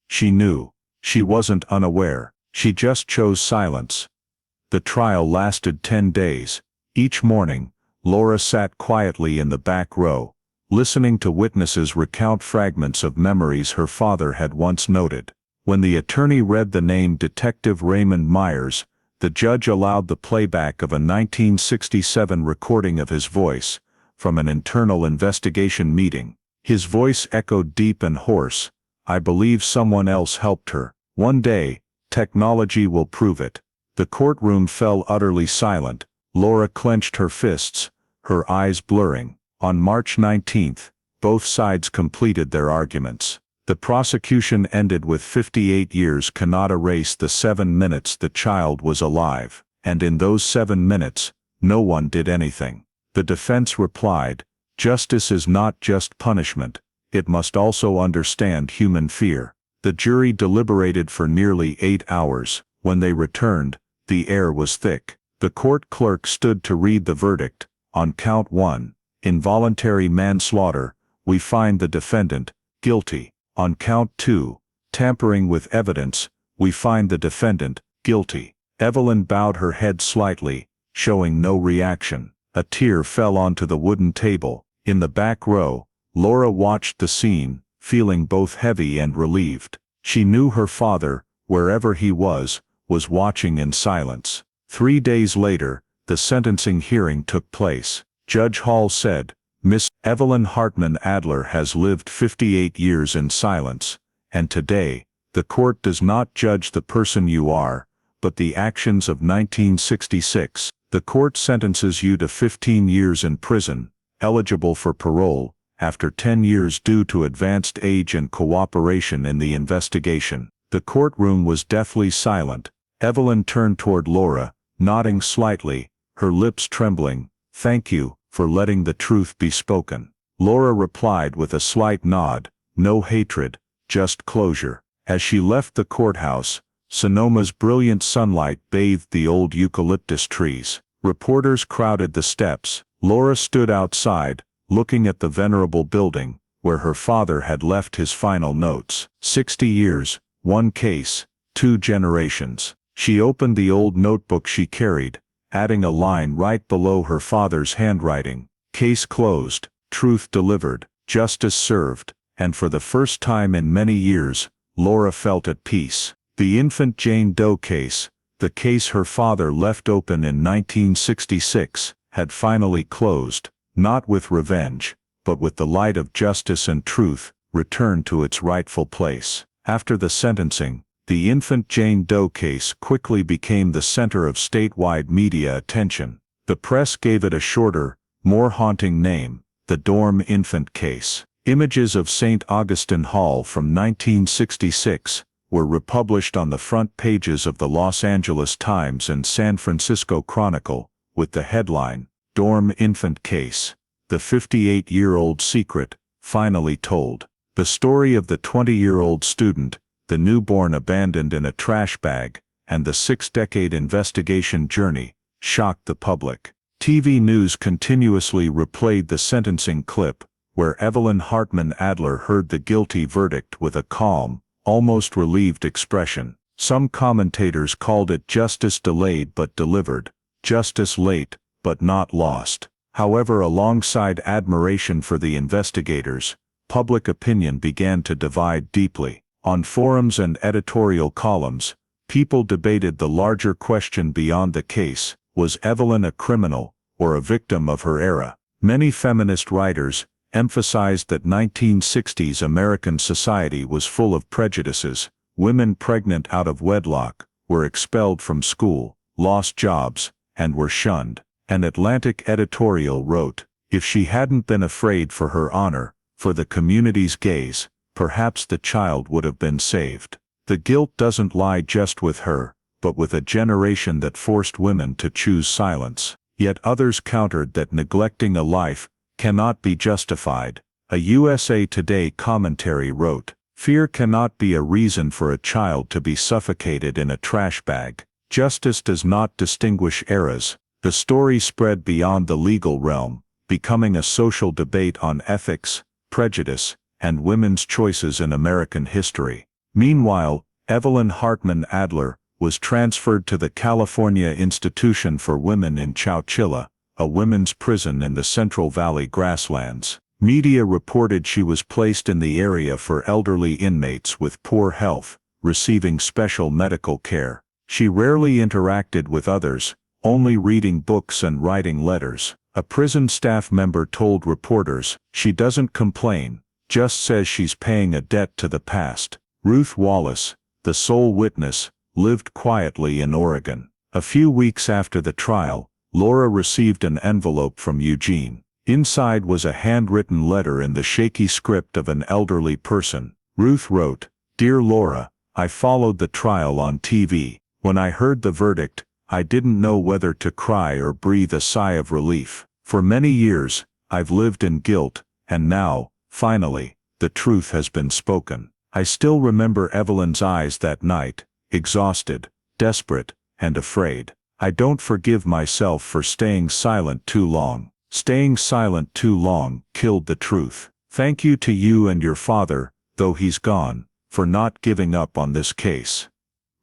She knew. She wasn't unaware. She just chose silence. The trial lasted 10 days. Each morning, Laura sat quietly in the back row, listening to witnesses recount fragments of memories her father had once noted. When the attorney read the name Detective Raymond Myers, the judge allowed the playback of a 1967 recording of his voice, from an internal investigation meeting. His voice echoed deep and hoarse. I believe someone else helped her. One day, technology will prove it. The courtroom fell utterly silent. Laura clenched her fists, her eyes blurring. On March 19, both sides completed their arguments. The prosecution ended with 58 years cannot erase the 7 minutes the child was alive, and in those 7 minutes, no one did anything. The defense replied, justice is not just punishment, it must also understand human fear. The jury deliberated for nearly 8 hours. When they returned, the air was thick. The court clerk stood to read the verdict. On count 1, involuntary manslaughter, we find the defendant guilty. On count 2, tampering with evidence, we find the defendant guilty. Evelyn bowed her head slightly, showing no reaction. A tear fell onto the wooden table. In the back row, Laura watched the scene, feeling both heavy and relieved. She knew her father, wherever he was watching in silence. 3 days later, the sentencing hearing took place. Judge Hall said, Miss Evelyn Hartman Adler has lived 58 years in silence, and today, the court does not judge the person you are, but the actions of 1966. The court sentences you to 15 years in prison, eligible for parole, after 10 years due to advanced age and cooperation in the investigation. The courtroom was deathly silent. Evelyn turned toward Laura, nodding slightly, her lips trembling. Thank you for letting the truth be spoken. Laura replied with a slight nod, no hatred, just closure. As she left the courthouse, Sonoma's brilliant sunlight bathed the old eucalyptus trees. Reporters crowded the steps. Laura stood outside, looking at the venerable building, where her father had left his final notes. 60 years, 1 case, 2 generations. She opened the old notebook she carried, adding a line right below her father's handwriting. Case closed, truth delivered, justice served, and for the first time in many years, Laura felt at peace. The infant Jane Doe case, the case her father left open in 1966, had finally closed, not with revenge, but with the light of justice and truth, returned to its rightful place. After the sentencing, the infant Jane Doe case quickly became the center of statewide media attention. The press gave it a shorter, more haunting name, the Dorm Infant Case. Images of St. Augustine Hall from 1966 were republished on the front pages of the Los Angeles Times and San Francisco Chronicle, with the headline, Dorm Infant Case, the 58-year-old secret, finally told. The story of the 20-year-old student, the newborn abandoned in a trash bag, and the 6-decade investigation journey, shocked the public. TV news continuously replayed the sentencing clip, where Evelyn Hartman Adler heard the guilty verdict with a calm, almost relieved expression. Some commentators called it justice delayed but delivered, justice late but not lost. However, alongside admiration for the investigators, public opinion began to divide deeply. On forums and editorial columns, people debated the larger question beyond the case: was Evelyn a criminal, or a victim of her era? Many feminist writers emphasized that 1960s American society was full of prejudices. Women pregnant out of wedlock were expelled from school, lost jobs, and were shunned. An Atlantic editorial wrote, "If she hadn't been afraid for her honor, for the community's gaze, perhaps the child would have been saved." The guilt doesn't lie just with her, but with a generation that forced women to choose silence. Yet others countered that neglecting a life cannot be justified. A USA Today commentary wrote, "Fear cannot be a reason for a child to be suffocated in a trash bag. Justice does not distinguish eras." The story spread beyond the legal realm, becoming a social debate on ethics, prejudice, and women's choices in American history. Meanwhile, Evelyn Hartman Adler was transferred to the California Institution for Women in Chowchilla, a women's prison in the Central Valley grasslands. Media reported she was placed in the area for elderly inmates with poor health, receiving special medical care. She rarely interacted with others, only reading books and writing letters. A prison staff member told reporters, "She doesn't complain, just says she's paying a debt to the past." Ruth Wallace, the sole witness, lived quietly in Oregon. A few weeks after the trial, Laura received an envelope from Eugene. Inside was a handwritten letter in the shaky script of an elderly person. Ruth wrote, "Dear Laura, I followed the trial on TV. When I heard the verdict, I didn't know whether to cry or breathe a sigh of relief. For many years, I've lived in guilt, and now, finally, the truth has been spoken. I still remember Evelyn's eyes that night, exhausted, desperate, and afraid. I don't forgive myself for staying silent too long. Staying silent too long killed the truth. Thank you to you and your father, though he's gone, for not giving up on this case.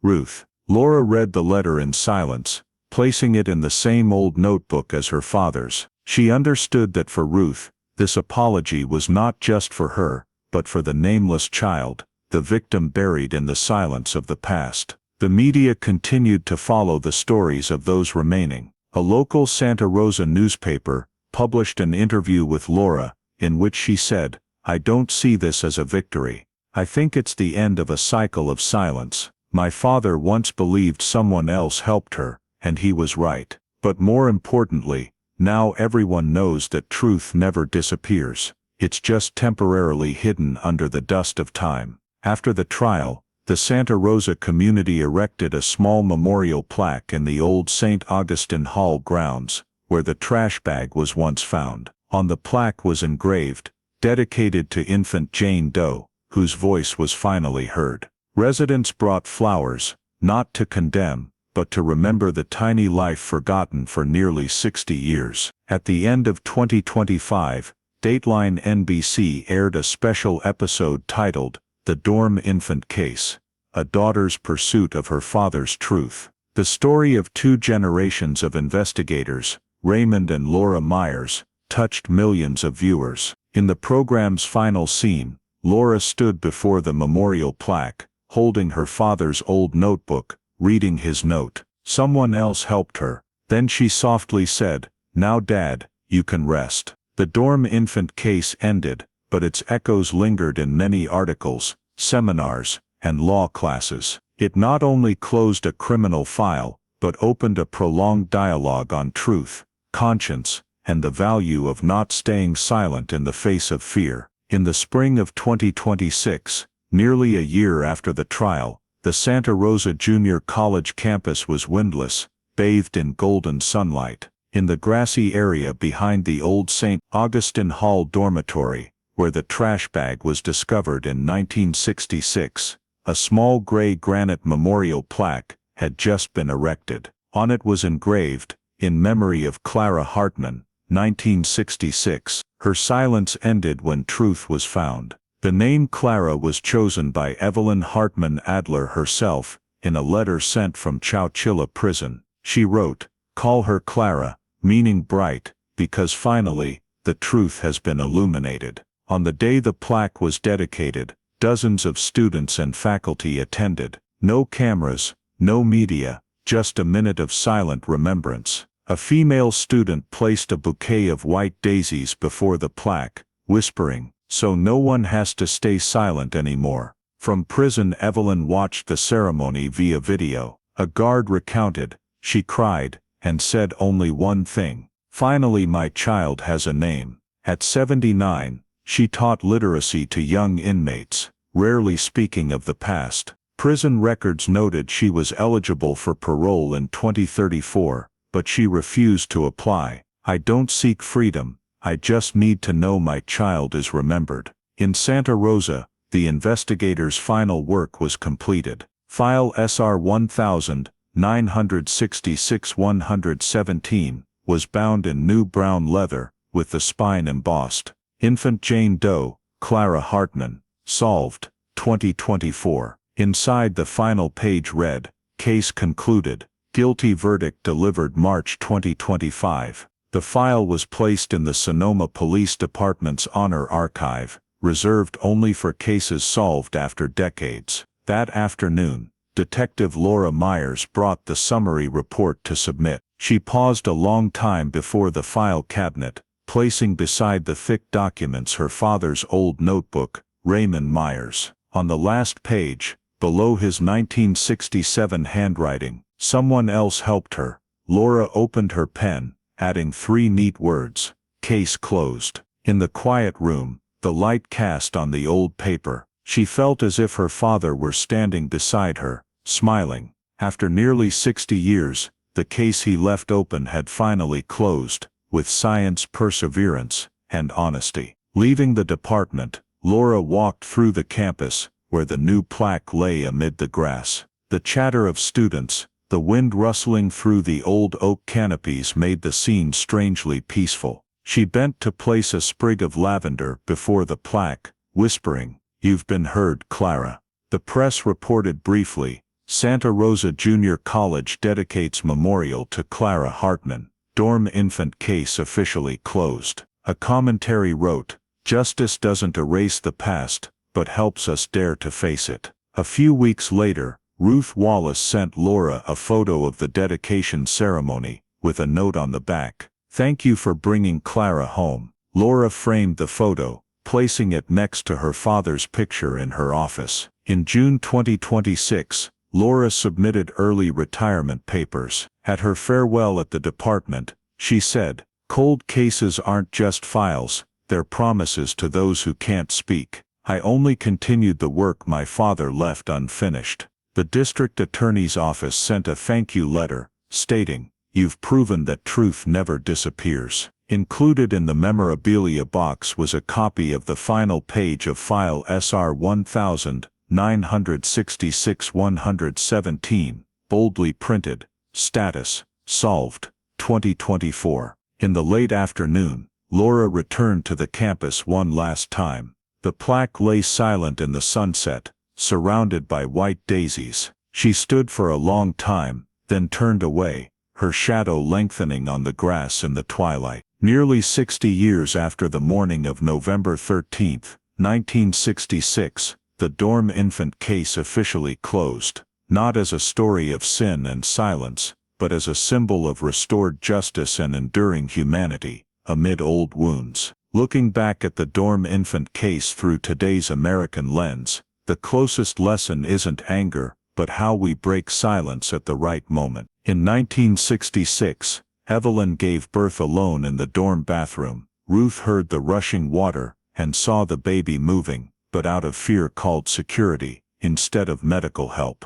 Ruth." Laura read the letter in silence, placing it in the same old notebook as her father's. She understood that for Ruth, this apology was not just for her, but for the nameless child, the victim buried in the silence of the past. The media continued to follow the stories of those remaining. A local Santa Rosa newspaper published an interview with Laura, in which she said, "I don't see this as a victory. I think it's the end of a cycle of silence. My father once believed someone else helped her, and he was right. But more importantly, now everyone knows that truth never disappears. It's just temporarily hidden under the dust of time." After the trial, the Santa Rosa community erected a small memorial plaque in the old St. Augustine Hall grounds, where the trash bag was once found. On the plaque was engraved, "Dedicated to infant Jane Doe, whose voice was finally heard." Residents brought flowers, not to condemn, but to remember the tiny life forgotten for nearly 60 years. At the end of 2025, Dateline NBC aired a special episode titled, "The Dorm Infant Case: A Daughter's Pursuit of Her Father's Truth." The story of two generations of investigators, Raymond and Laura Myers, touched millions of viewers. In the program's final scene, Laura stood before the memorial plaque, holding her father's old notebook, reading his note. Someone else helped her. Then she softly said, "Now Dad, you can rest." The dorm infant case ended, but its echoes lingered in many articles, seminars, and law classes. It not only closed a criminal file, but opened a prolonged dialogue on truth, conscience, and the value of not staying silent in the face of fear. In the spring of 2026, nearly a year after the trial, the Santa Rosa Junior College campus was windless, bathed in golden sunlight. In the grassy area behind the old St. Augustine Hall dormitory, where the trash bag was discovered in 1966, a small gray granite memorial plaque had just been erected. On it was engraved, "In memory of Clara Hartman, 1966, her silence ended when truth was found." The name Clara was chosen by Evelyn Hartman Adler herself, in a letter sent from Chowchilla prison. She wrote, "Call her Clara, meaning bright, because finally, the truth has been illuminated." On the day the plaque was dedicated, Dozens of students and faculty attended. No cameras, no media, just a minute of silent remembrance. A female student placed a bouquet of white daisies before the plaque, whispering, "So no one has to stay silent anymore." From prison, Evelyn watched the ceremony via video. A guard recounted, "She cried, and said only one thing. Finally, my child has a name." At 79, she taught literacy to young inmates, rarely speaking of the past. Prison records noted she was eligible for parole in 2034, but she refused to apply. "I don't seek freedom, I just need to know my child is remembered." In Santa Rosa, the investigator's final work was completed. File SR 1966-117 was bound in new brown leather, with the spine embossed. Infant Jane Doe, Clara Hartman, solved, 2024. Inside the final page read, "Case concluded. Guilty verdict delivered March 2025. The file was placed in the Sonoma Police Department's Honor Archive, reserved only for cases solved after decades. That afternoon, Detective Laura Myers brought the summary report to submit. She paused a long time before the file cabinet, placing beside the thick documents her father's old notebook, Raymond Myers. On the last page, below his 1967 handwriting, "Someone else helped her." Laura opened her pen, adding 3 neat words, "Case closed." In the quiet room, the light cast on the old paper, she felt as if her father were standing beside her, smiling. After nearly 60 years, the case he left open had finally closed, with science, perseverance, and honesty. Leaving the department, Laura walked through the campus, where the new plaque lay amid the grass. The chatter of students, the wind rustling through the old oak canopies made the scene strangely peaceful. She bent to place a sprig of lavender before the plaque, whispering, "You've been heard, Clara." The press reported briefly, "Santa Rosa Junior College dedicates memorial to Clara Hartman. Dorm infant case officially closed." A commentary wrote, "Justice doesn't erase the past, but helps us dare to face it." A few weeks later, Ruth Wallace sent Laura a photo of the dedication ceremony, with a note on the back, "Thank you for bringing Clara home." Laura framed the photo, placing it next to her father's picture in her office. In June 2026, Laura submitted early retirement papers. At her farewell at the department, she said, "Cold cases aren't just files, they're promises to those who can't speak. I only continued the work my father left unfinished." The district attorney's office sent a thank you letter, stating, "You've proven that truth never disappears." Included in the memorabilia box was a copy of the final page of file SR 1966-117, boldly printed, "Status, solved, 2024. In the late afternoon, Laura returned to the campus one last time. The plaque lay silent in the sunset, surrounded by white daisies. She stood for a long time, then turned away, her shadow lengthening on the grass in the twilight. Nearly 60 years after the morning of November 13, 1966, the dorm infant case officially closed, not as a story of sin and silence, but as a symbol of restored justice and enduring humanity, amid old wounds. Looking back at the dorm infant case through today's American lens, the closest lesson isn't anger, but how we break silence at the right moment. In 1966, Evelyn gave birth alone in the dorm bathroom. Ruth heard the rushing water and saw the baby moving, but out of fear called security instead of medical help.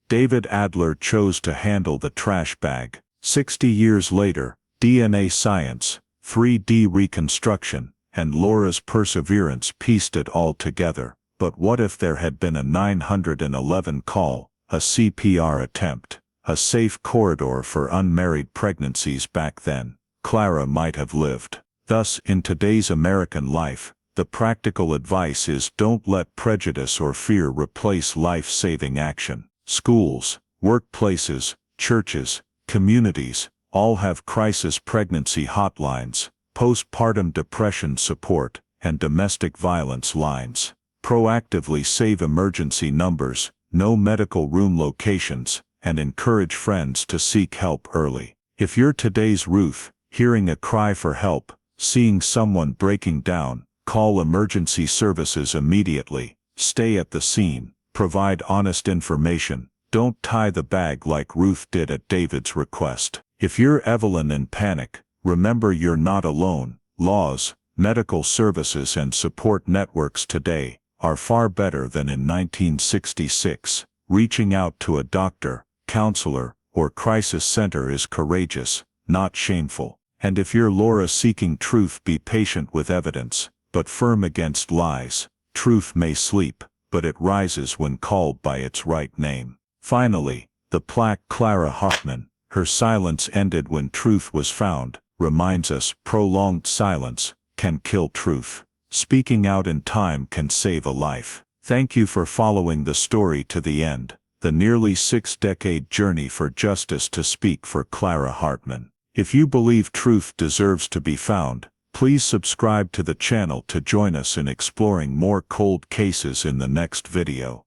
David Adler chose to handle the trash bag. 60 years later, DNA science, 3D reconstruction, and Laura's perseverance pieced it all together. But what if there had been a 911 call, a CPR attempt, a safe corridor for unmarried pregnancies back then? Clara might have lived. Thus, in today's American life, the practical advice is don't let prejudice or fear replace life-saving action. Schools, workplaces, churches, communities, all have crisis pregnancy hotlines, postpartum depression support, and domestic violence lines. proactively save emergency numbers, know medical room locations, and encourage friends to seek help early. If you're today's Ruth, hearing a cry for help, seeing someone breaking down, call emergency services immediately, stay at the scene, provide honest information, don't tie the bag like Ruth did at David's request. If you're Evelyn in panic, remember you're not alone. Laws, medical services and support networks today are far better than in 1966. Reaching out to a doctor, counselor, or crisis center is courageous, not shameful. And if you're Laura seeking truth, be patient with evidence, but firm against lies. Truth may sleep, but it rises when called by its right name. Finally, the plaque Clara Hartman, her silence ended when truth was found, reminds us prolonged silence can kill truth. Speaking out in time can save a life. Thank you for following the story to the end, the nearly 6-decade journey for justice to speak for Clara Hartman. If you believe truth deserves to be found, please subscribe to the channel to join us in exploring more cold cases in the next video.